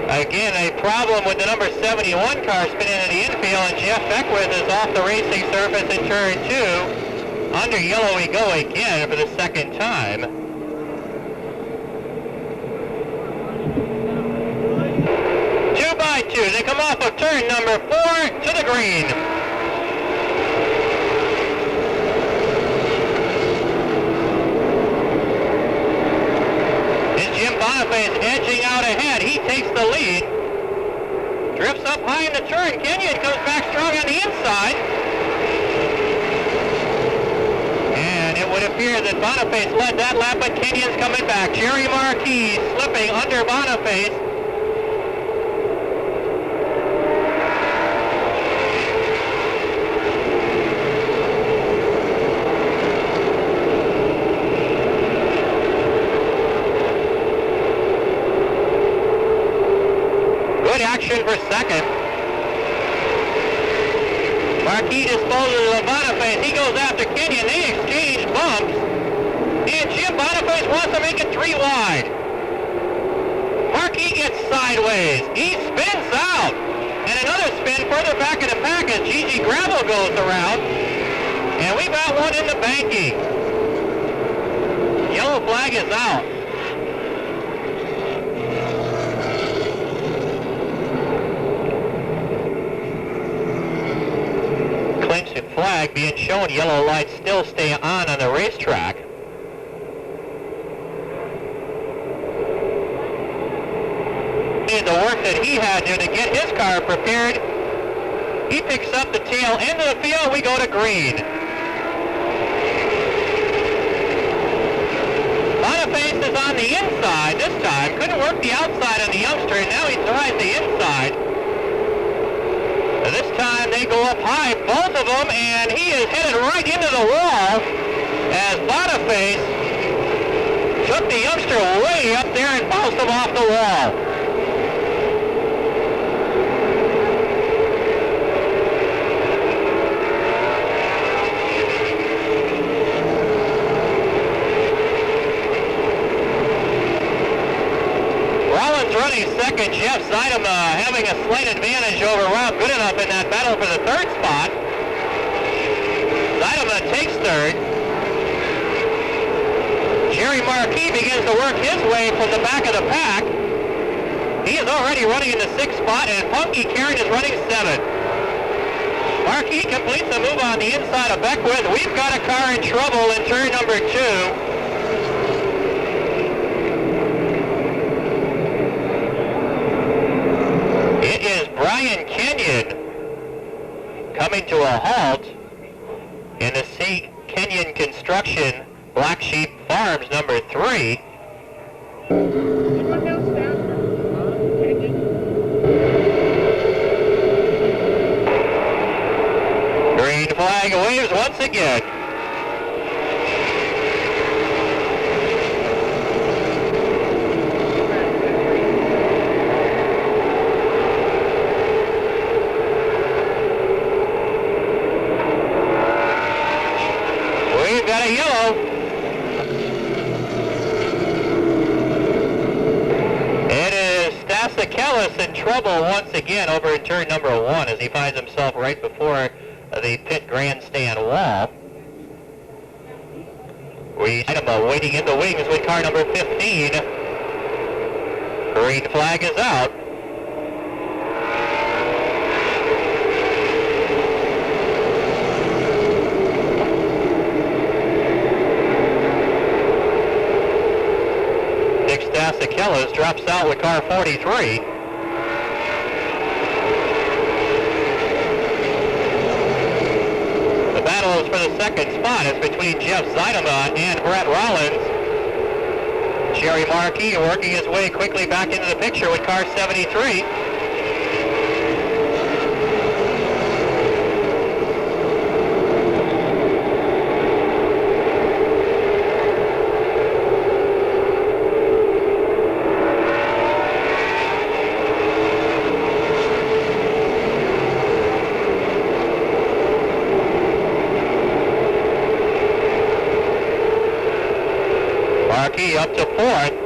again, a problem with the number 71 car spinning in the infield, and Jeff Beckwith is off the racing surface in turn 2. Under yellow we go again for the second time. 2 by 2. They come off of turn number 4 to the green. Jim Boniface edging out ahead. He takes the lead. Drifts up high in the turn. Kenyon comes back strong on the inside. And it would appear that Boniface led that lap, but Kenyon's coming back. Jerry Marquis slipping under Boniface. Action for second. Marquis disposes of Boniface. He goes after Kenyon. They exchange bumps. And Jim Boniface wants to make it 3 wide. Marquis gets sideways. He spins out. And another spin further back in the pack as Gigi Gravel goes around. And we've got one in the banking. Yellow flag is out. Flag being shown, yellow lights still stay on the racetrack. The work that he had to get his car prepared, he picks up the tail end of the field. We go to green. Boniface is on the inside this time. Couldn't work the outside on the youngster, and now he tries the inside. This time they go up high, both of them, and he is headed right into the wall as Boniface took the youngster way up there and bounced him off the wall. Rollins running 22nd, Jeff Zeidema having a slight advantage over Rob Goodenough in that battle for the third spot. Zeidema takes third. Jerry Marquis begins to work his way from the back of the pack. He is already running in the sixth spot, and Funky Karen is running seventh. Marquis completes the move on the inside of Beckwith. We've got a car in trouble in turn number 2. It is Brian Kenyon coming to a halt in the C. Kenyon Construction Black Sheep Farms number 3. Green flag waves once again. We've got a yellow. It is Stasakellus in trouble once again over in turn number 1 as he finds himself right before the pit grandstand wall. We had him waiting in the wings with car number 15. Green flag is out. Nick Stasakellus drops out with car 43. For the second spot is between Jeff Zeidema and Brett Rollins. Jerry Marquis working his way quickly back into the picture with car 73. Marquis up to 4th.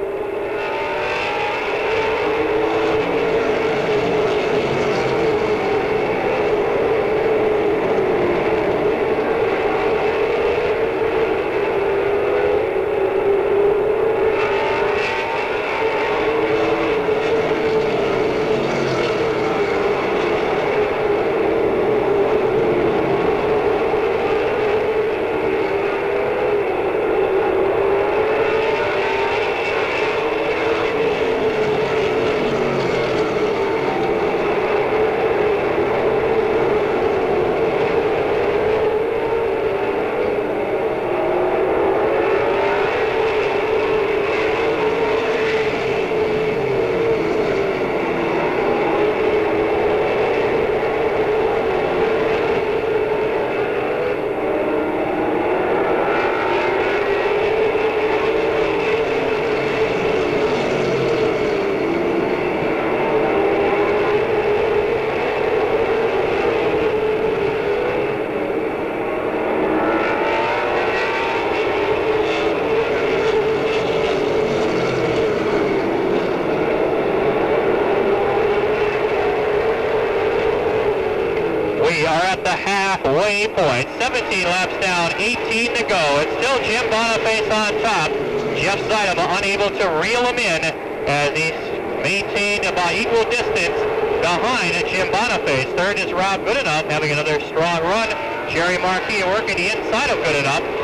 We are at the halfway point. 17 laps down, 18 to go. It's still Jim Boniface on top. Jeff Zeidema unable to reel him in as he's maintained about equal distance behind Jim Boniface. Third is Rob Goodenough having another strong run. Jerry Marquis working the inside of Goodenough.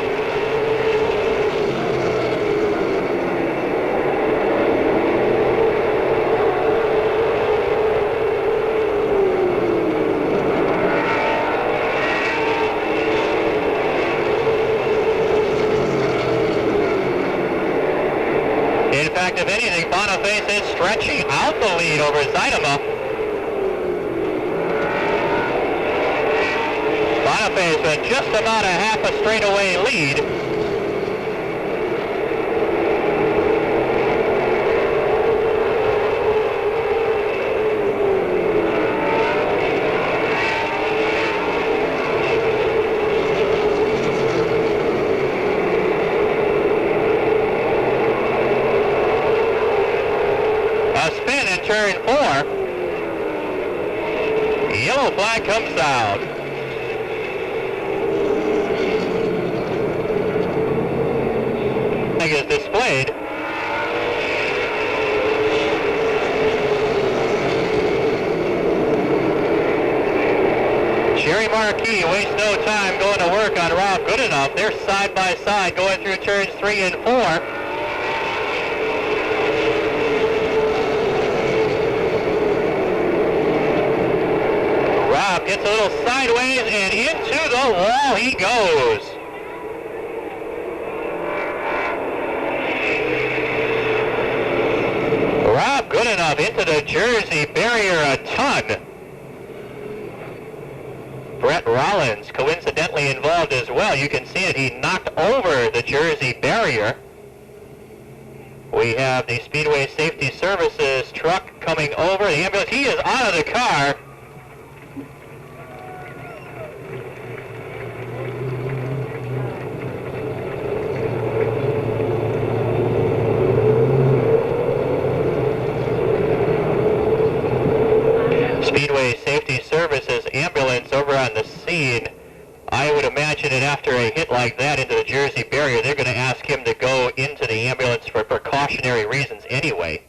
In fact, if anything, Boniface is stretching out the lead over Zeidema. Boniface with just about a half a straightaway lead. A spin and turn 4. Yellow flag comes out. Flag is displayed. Cherry Marquis wastes no time going to work on Rob Goodenough. They're side by side going through turns 3 and 4. Rob gets a little sideways and into the wall he goes. Rob Goodenough into the Jersey barrier a ton. Brett Rollins coincidentally involved as well. You can see it. He knocked over the Jersey barrier. We have the Speedway Safety Services truck coming over. The ambulance, he is out of the car. Speedway Safety Services ambulance over on the scene. I would imagine that after a hit like that into the Jersey barrier, they're going to ask him to go into the ambulance for precautionary reasons anyway.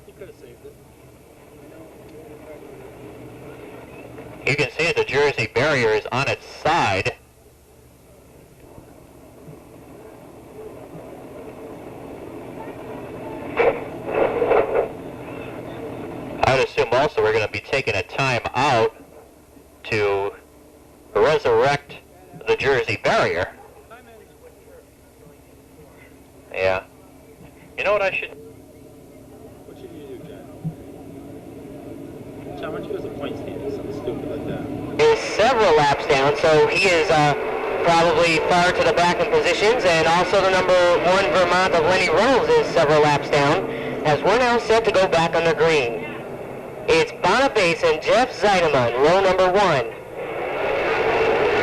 He could have saved it. You can see that the Jersey barrier is on its side. I would assume also we're going to be taking a time out to resurrect the Jersey barrier. Yeah. You know what I should... What should you do, John? John, why don't you go to the point stand or something stupid like that? Is several laps down, so he is probably far to the back in positions, and also the number 1 Vermont of Lenny Reynolds is several laps down, as we're now set to go back on the green. It's Boniface and Jeff Zeideman, row number 1.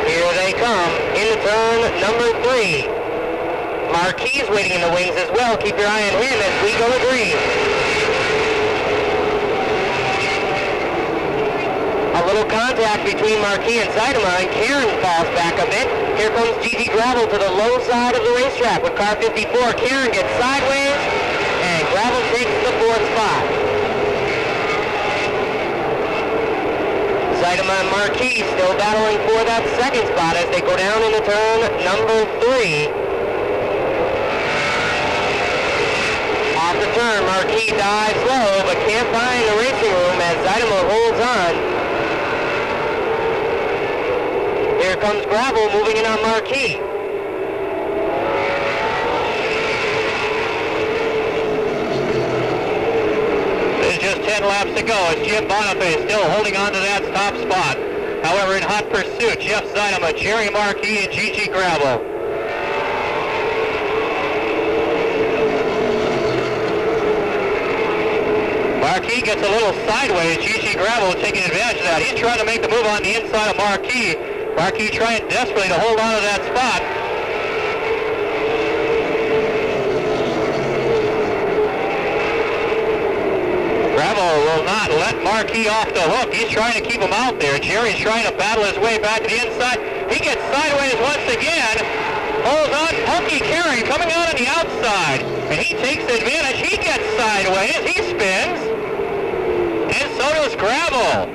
Here they come into turn number 3. Marquis waiting in the wings as well. Keep your eye on him as we go to green. A little contact between Marquis and Zeideman. Karen falls back a bit. Here comes Gigi Gravel to the low side of the racetrack with car 54. Karen gets sideways, and Gravel takes the 4th spot. Zeideman and Marquis still battling for that 2nd spot as they go down into turn number 3. Off the turn, Marquis dives low, but can't find the racing room as Zeideman holds on. Here comes Gravel moving in on Marquis. There's just 10 laps to go as Jim Boniface still holding on to that top spot. However, in hot pursuit, Jeff Zeideman, Jerry Marquis, and Gigi Gravel. Marquis gets a little sideways. Gigi Gravel taking advantage of that. He's trying to make the move on the inside of Marquis. Marquis trying desperately to hold on to that spot. Gravel will not let Marquis off the hook. He's trying to keep him out there. Jerry's trying to battle his way back to the inside. He gets sideways once again. Holds on. Punky Karen coming out on the outside. And he takes advantage. He gets sideways. He spins. And so does Gravel.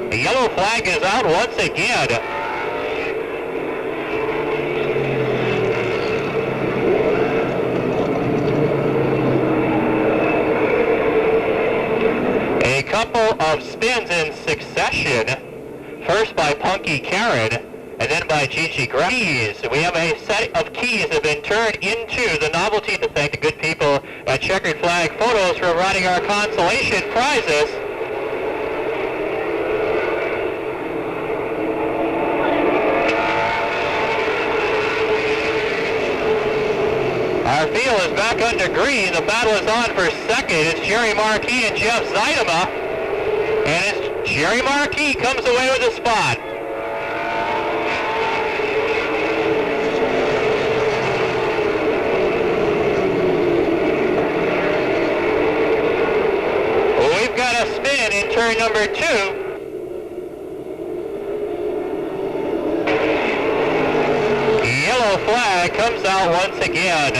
The yellow flag is out once again. A couple of spins in succession. First by Punky Karen, and then by Gigi Gravel. We have a set of keys that have been turned into the novelty to thank the good people at Checkered Flag Photos for providing our consolation prizes. Our field is back under green. The battle is on for 2nd. It's Jerry Marquis and Jeff Zeideman. And it's Jerry Marquis comes away with a spot. turn number 2. Yellow flag comes out once again.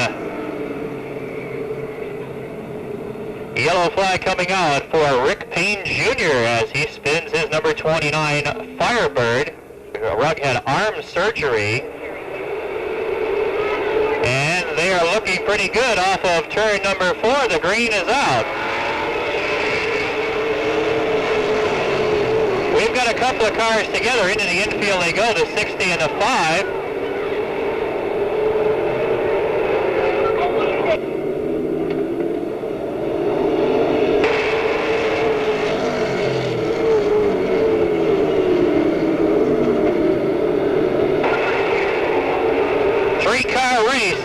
Yellow flag coming out for Rick Payne Jr. as he spins his number 29 Firebird. Rugg had arm surgery. And they are looking pretty good off of turn number 4. The green is out. We've got a couple of cars together. Into the infield they go, the 60 and the 5. Three-car race.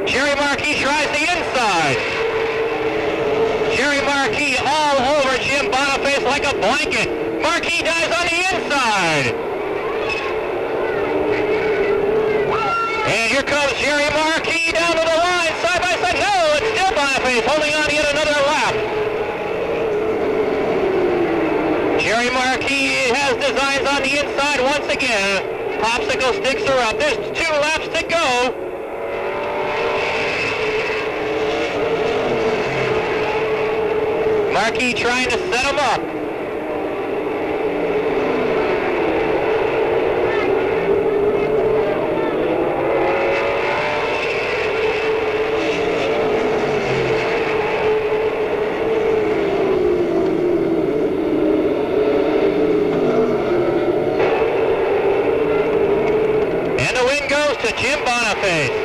Jerry Marquis tries the inside. Jerry Marquis all over Jim Boniface like a blanket. Marquis dives on the inside. And here comes Jerry Marquis down to the line, side by side. No, it's still Boniface holding on to yet another lap. Jerry Marquis has designs on the inside once again. Popsicle sticks are up. There's 2 laps to go. Marquis trying to set him up. And the win goes to Jim Boniface.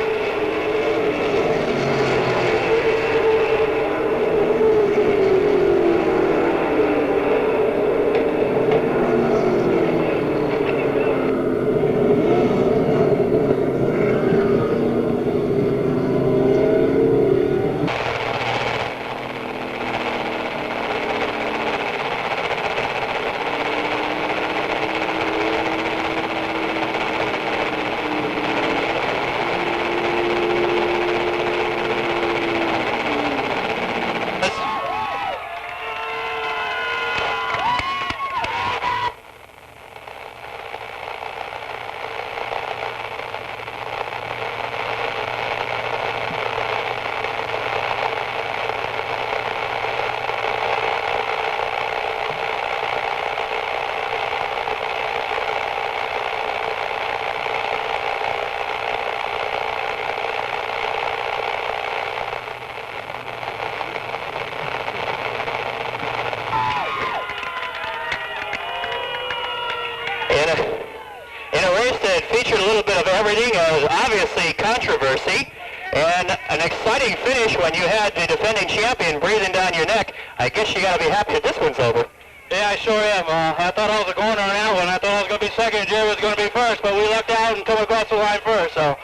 In a race that featured a little bit of everything, obviously controversy, and an exciting finish when you had the defending champion breathing down your neck. I guess you got to be happy that this one's over. Yeah, I sure am. I thought I was going on that one. I thought I was going to be second and Jerry was going to be first, but we lucked out and come across the line first, so.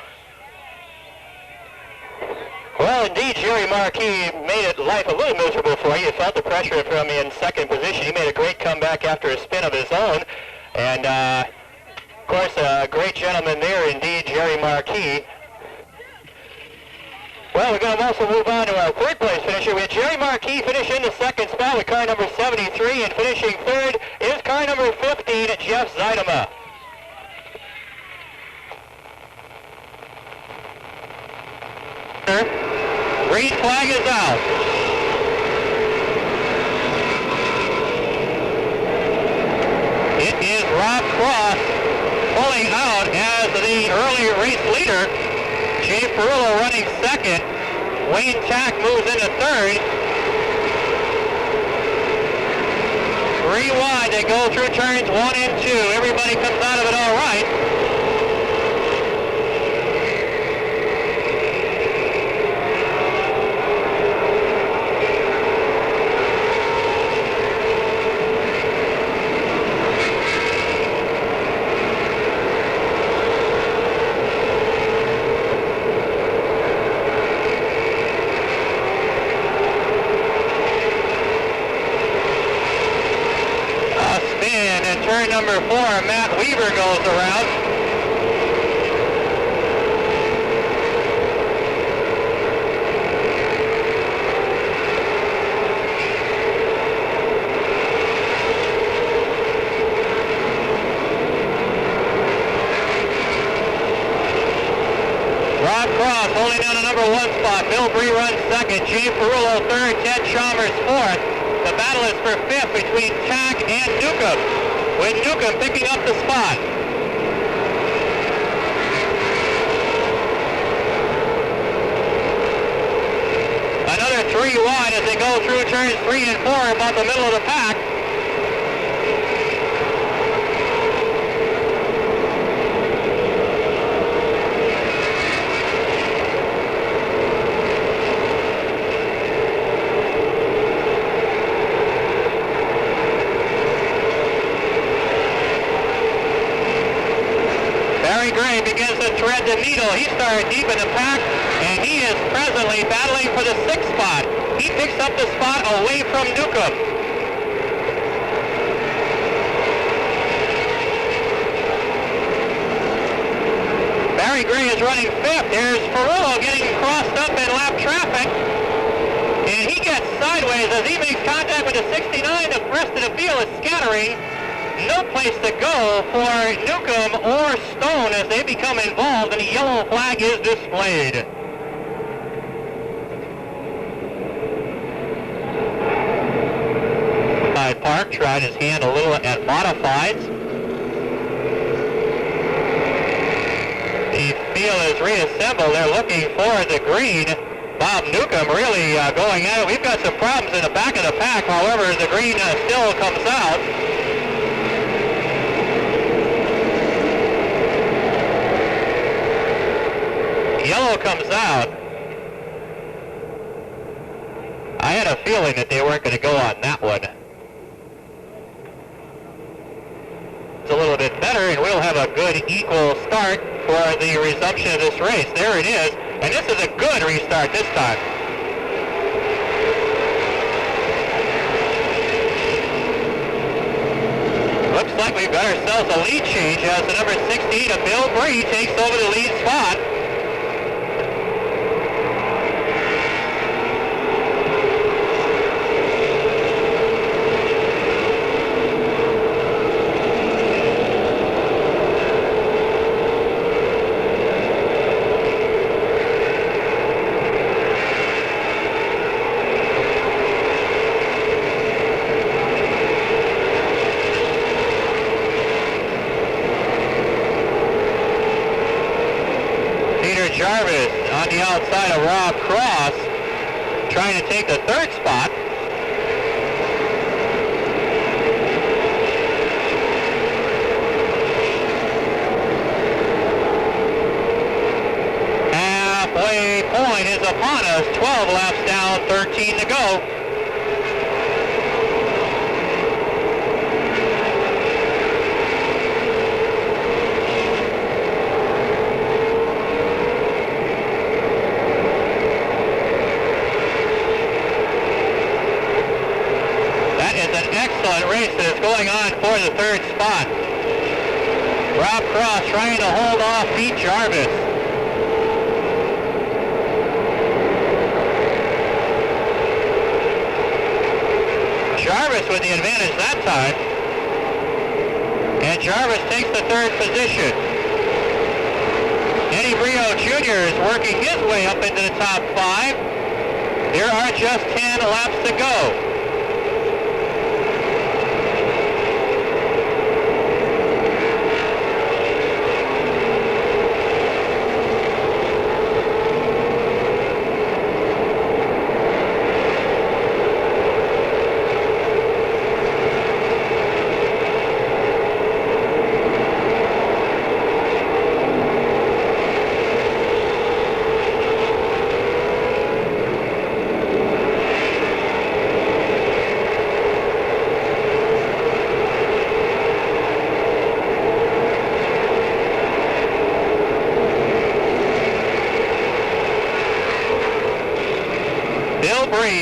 Well, indeed, Jerry Marquis made life a little miserable for you. You felt the pressure from in second position. He made a great comeback after a spin of his own. And, of course, a great gentleman there, indeed, Jerry Marquis. Well, we're going to also move on to our third place finisher. We had Jerry Marquis finish in the second spot with car number 73, and finishing third is car number 15, Jeff Zeidema. Green flag is out. It is Rob Cross pulling out as the early race leader. Jay Perillo running second. Wayne Tack moves into third. 3 wide. They go through turns 1 and 2. Everybody comes out of it all right. Turn number 4, Matt Weaver goes around. Rob Cross holding down the number 1 spot. Bill Bree runs second. Jay Ferrullo third. Ted Chalmers fourth. The battle is for fifth between Tack and Newcomb, with Newcomb picking up the spot. Another 3 wide as they go through turns 3 and 4, about the middle of the pack. Gray begins to thread the needle. He started deep in the pack, and he is presently battling for the 6th spot. He picks up the spot away from Newcomb. Barry Gray is running 5th. There's Ferrullo getting crossed up in lap traffic, and he gets sideways as he makes contact with the 69. The rest of the field is scattering. No place to go for Newcomb or Stone as they become involved, and a yellow flag is displayed. Park tried his hand a little at modifieds. The field is reassembled. They're looking for the green. Bob Newcomb really going at it. We've got some problems in the back of the pack. However, the green still comes out. Yellow comes out. I had a feeling that they weren't going to go on that one. It's a little bit better, and we'll have a good equal start for the resumption of this race. There it is, and this is a good restart this time. Looks like we've got ourselves a lead change as the number 16 of Bill Bree takes over the lead spot. Jarvis on the outside of Rob Cross, trying to take the 3rd spot. Halfway point is upon us, 12 laps down, 13 to go. Race that is going on for the 3rd spot. Rob Cross trying to hold off Pete Jarvis. Jarvis with the advantage that time. And Jarvis takes the 3rd position. Eddie Brio Jr. is working his way up into the top 5. There are just 10 laps to go.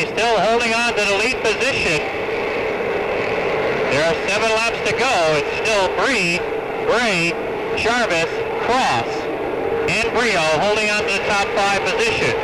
Still holding on to the lead position. There are 7 laps to go. It's still Bree, Gray, Jarvis, Cross, and Brio holding on to the top 5 positions.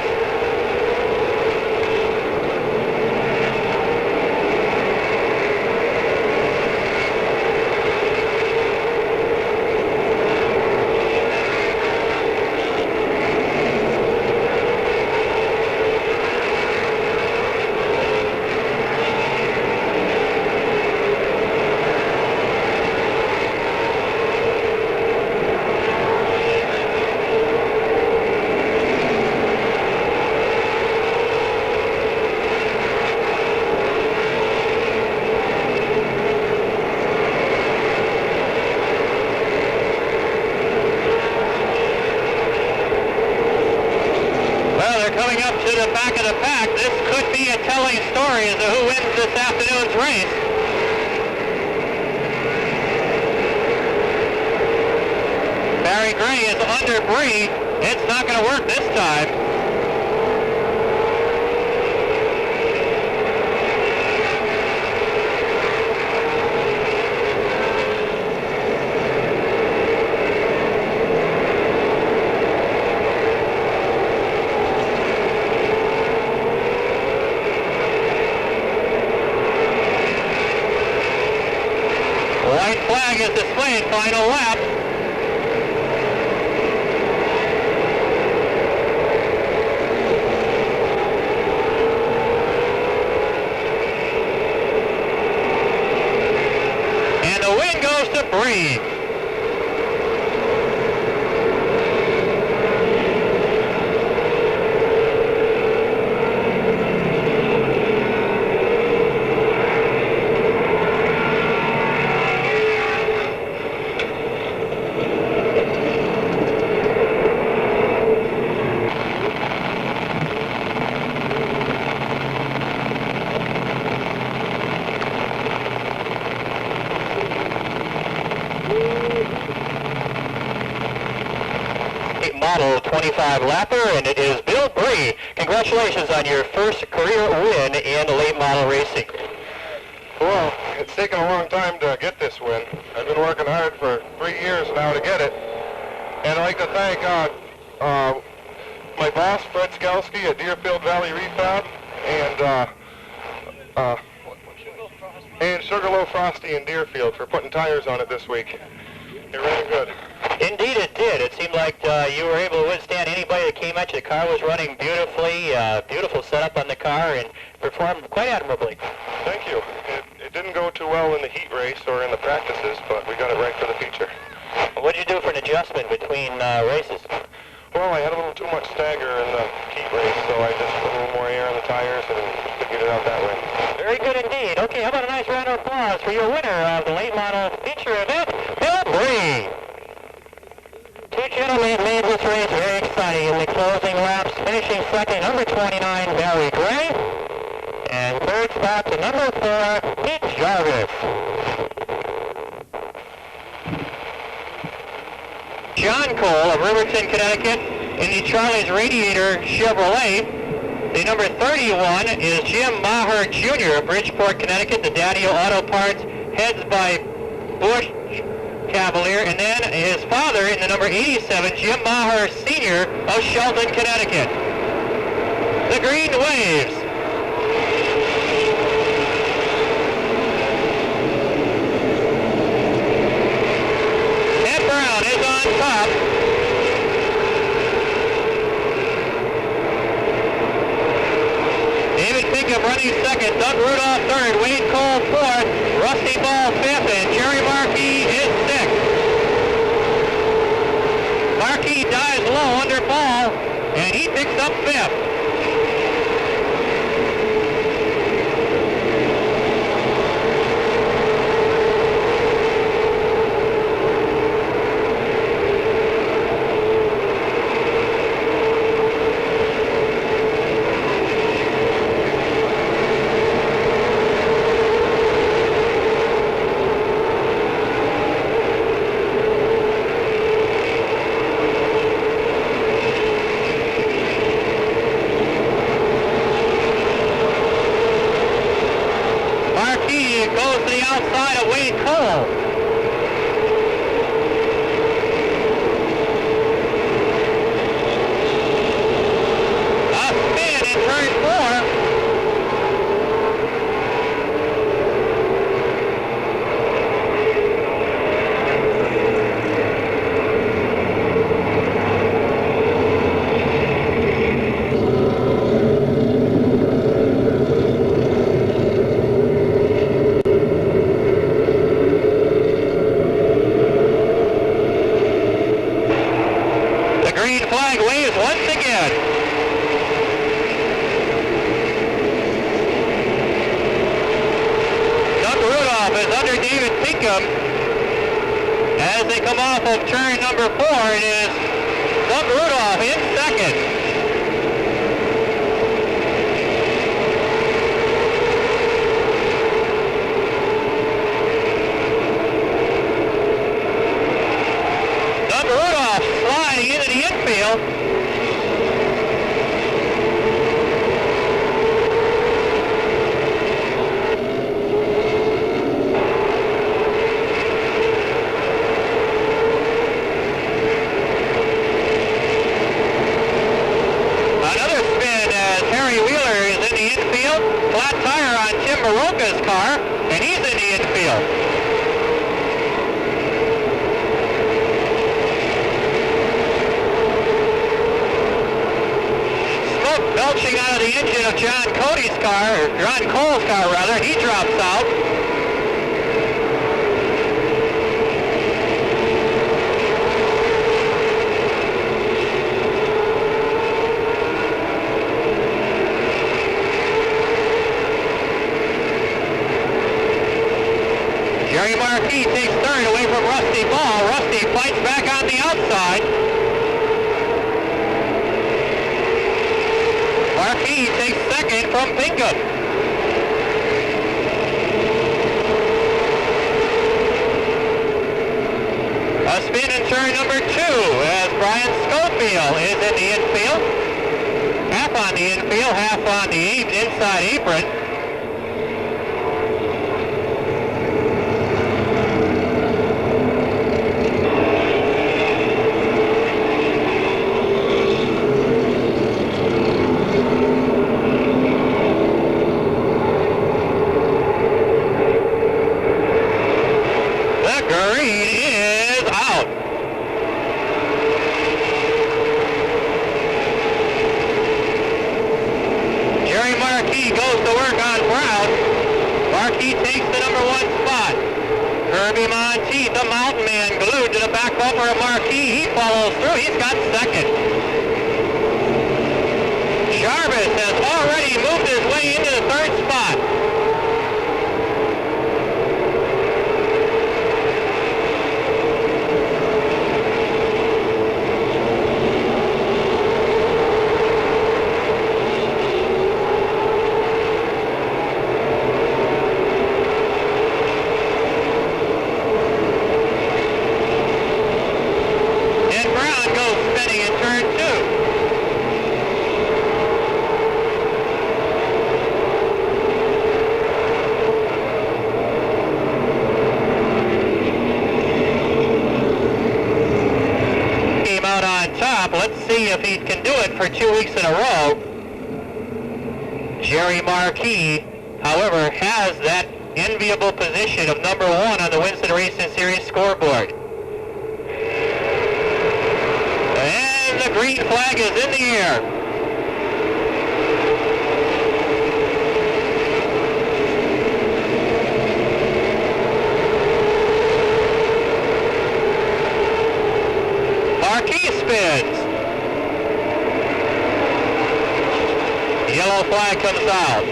Well, they're coming up to the back of the pack. This could be a telling story as to who wins this afternoon's race. Barry Gray is under Bree. It's not going to work this time. White flag is displayed, final lap. And the win goes to Bree. Model 25 lapper, and it is Bill Bree. Congratulations on your first career win in late model racing. Well, it's taken a long time to get this win. I've been working hard for 3 years now to get it. And I'd like to thank my boss, Fred Skalski at Deerfield Valley Refab, and Sugarloaf Frosty in Deerfield for putting tires on it this week. They're really good. Indeed it did. It seemed like you were able to withstand anybody that came at you. The car was running beautifully, beautiful setup on the car, and performed quite admirably. Thank you. It didn't go too well in the heat race or in the practices, but we got it right for the feature. What did you do for an adjustment between races? Well, I had a little too much stagger in the heat race, so I just put a little more air on the tires and figured it out that way. Very good indeed. Okay, how about a nice round of applause for your winner of the late model feature event, Bill Bree. Two gentlemen made this race very exciting in the closing laps, finishing second, number 29, Barry Gray, and third spot to number 4, Pete Jarvis. John Cole of Riverton, Connecticut, in the Charlie's Radiator Chevrolet. The number 31 is Jim Maher Jr. of Bridgeport, Connecticut. The Daddio Auto Parts heads by Bush Cavalier, and then his father in the number 87, Jim Maher Sr. of Shelton, Connecticut. The green waves. Ed Brown is on top. David Pinkham running second, Doug Rudolph third, Wade Cole fourth, Rusty Ball fifth, and Jerry Markey is sixth. Markey dives low under Ball, and he picks up fifth. Goes to the outside of Wade Cole. A spin in turn 4. Flag waves once again. Doug Rudolph is under David Pinkham as they come off of turn number 4. It is Doug Rudolph in second. Jim Maroka's car, and he's in the infield. Smoke belching out of the engine of John Cody's car, or John Cole's car rather, he drops out. Jerry Marquis takes third away from Rusty Ball. Rusty fights back on the outside. Marquis takes second from Pinkham. A spin in turn number 2 as Brian Schofield is in the infield. Half on the infield, half on the inside apron. The mountain man glued to the back bumper of Marquis. He follows through. He's got second. Jarvis has already moved his way into the third spot. If he can do it for 2 weeks in a row. Jerry Marquis, however, has that enviable position of number 1 on the Winston Racing Series scoreboard. And the green flag is in the air. Marquis spins. Yellow flag comes out.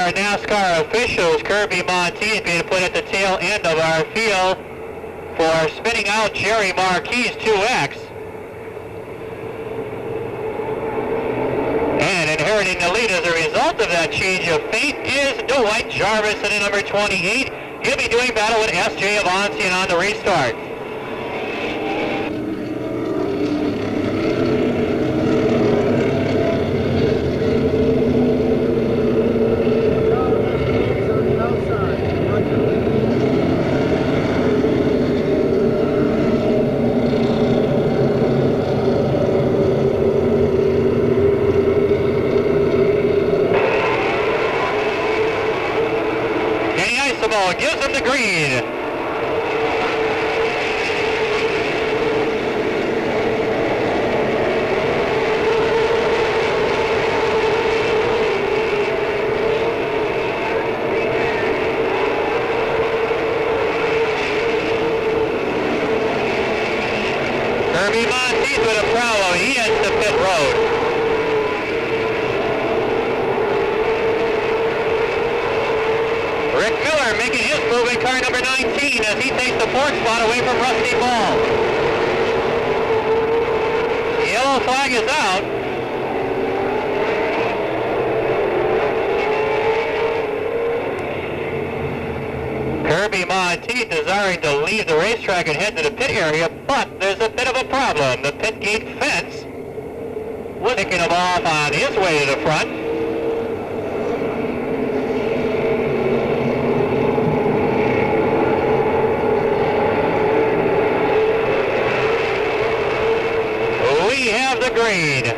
NASCAR officials, Kirby Monteith being put at the tail end of our field for spinning out Jerry Marquis' 2X. And inheriting the lead as a result of that change of fate is Dwight Jarvis in number 28. He'll be doing battle with S.J. Avancian on the restart. Gives him the green. Kirby Monteith with a problem. He heads to pit road. Rick Miller making his move in car number 19 as he takes the fourth spot away from Rusty Ball. The yellow flag is out. Kirby Monteith desiring to leave the racetrack and head to the pit area, but there's a bit of a problem. The pit gate fence was picking him off on his way to the front. We have the green.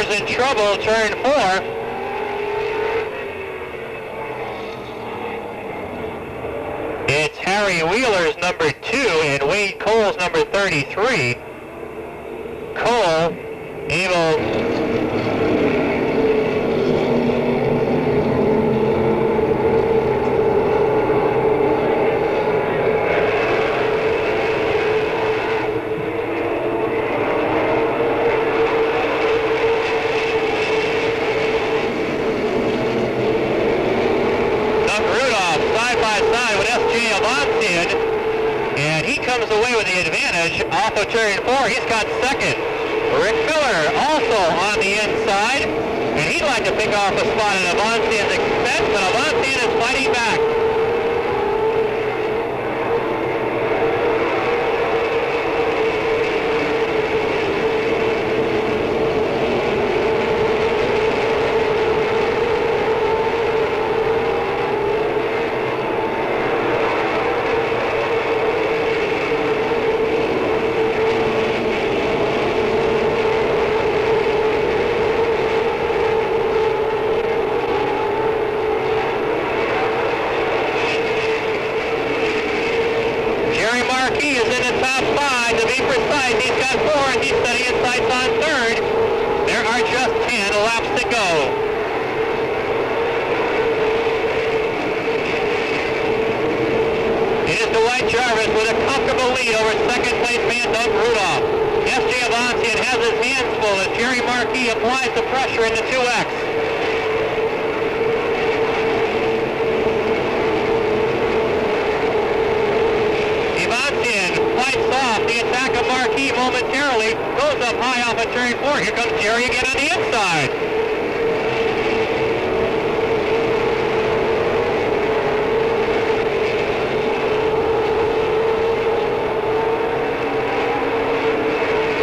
In trouble, turn 4. It's Harry Wheeler's number 2 and Wade Cole's number 33. Cole able... And he comes away with the advantage off of turn 4. He's got second. Rick Miller also on the inside, and he'd like to pick off a spot at Avancian's expense, but Avancian is fighting back. He's got 4 and he's setting his sights on third. There are just 10 laps to go. It is Dwight Jarvis with a comfortable lead over second place man Doug Rudolph. S.J. Avancian has his hands full as Jerry Marquis applies the pressure in the 2X. Fights off the attack of Marquis momentarily, goes up high off of turn 4. Here comes Jerry again on the inside.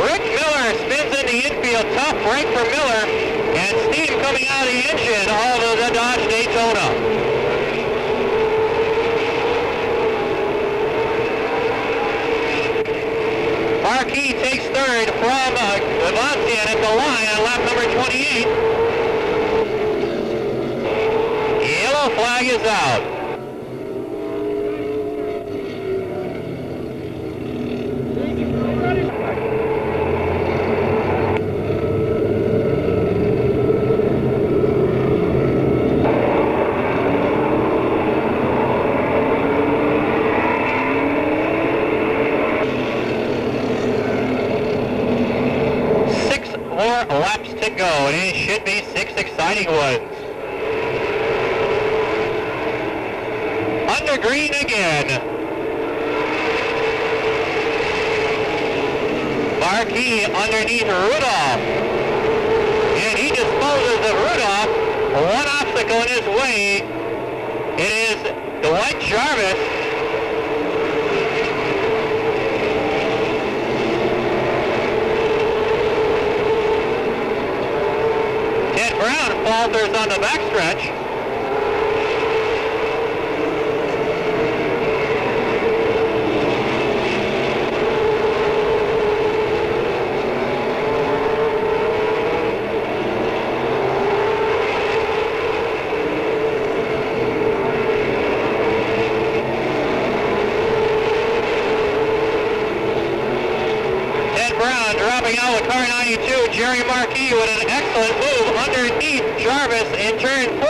Rick Miller spins in the infield, tough break for Miller, and steam coming out of the engine all of the Dodge Daytona. Marquis takes third from Avancian at the line on lap number 28. Yellow flag is out. Laps to go, and it should be 6 exciting ones. Under green again. Marquis underneath Rudolph. And he disposes of Rudolph. One obstacle in his way. It is Dwight Jarvis backstretch. Dropping out with car 92, Jerry Marquis with an excellent move underneath Jarvis in turn 4.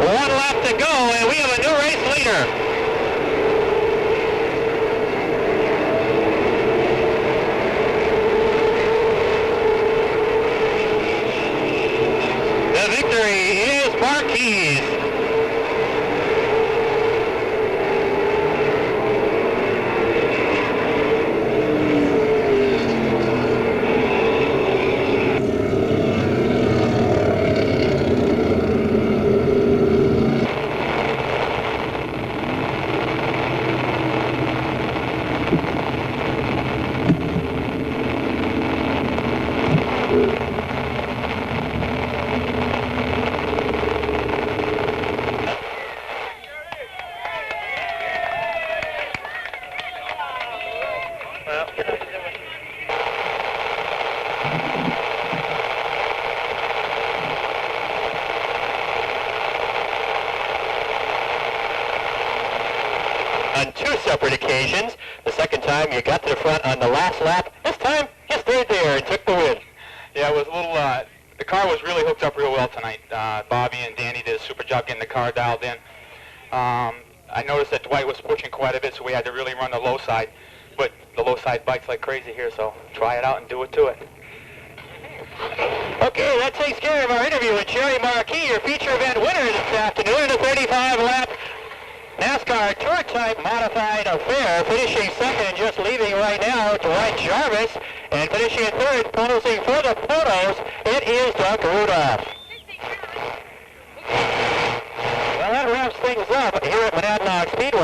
One lap to go, and we have a new race leader. The victory is Marquis. On two separate occasions. The second time you got to the front on the last lap. This time you stayed there and took the win. Yeah, it was a little, the car was really hooked up real well tonight. Bobby and Danny did a super job getting the car dialed in. I noticed that Dwight was pushing quite a bit, so we had to really run the low side. But the low side bites like crazy here, so try it out and do it to it. Okay, that takes care of our interview with Jerry Marquis, your feature event winner this afternoon in a 35-lap NASCAR Tour Type Modified Affair, finishing second and just leaving right now to Dwight Jarvis, and finishing third, posing for the photos, it is Doug Rudolph. Well, that wraps things up here at Monadnock Speedway.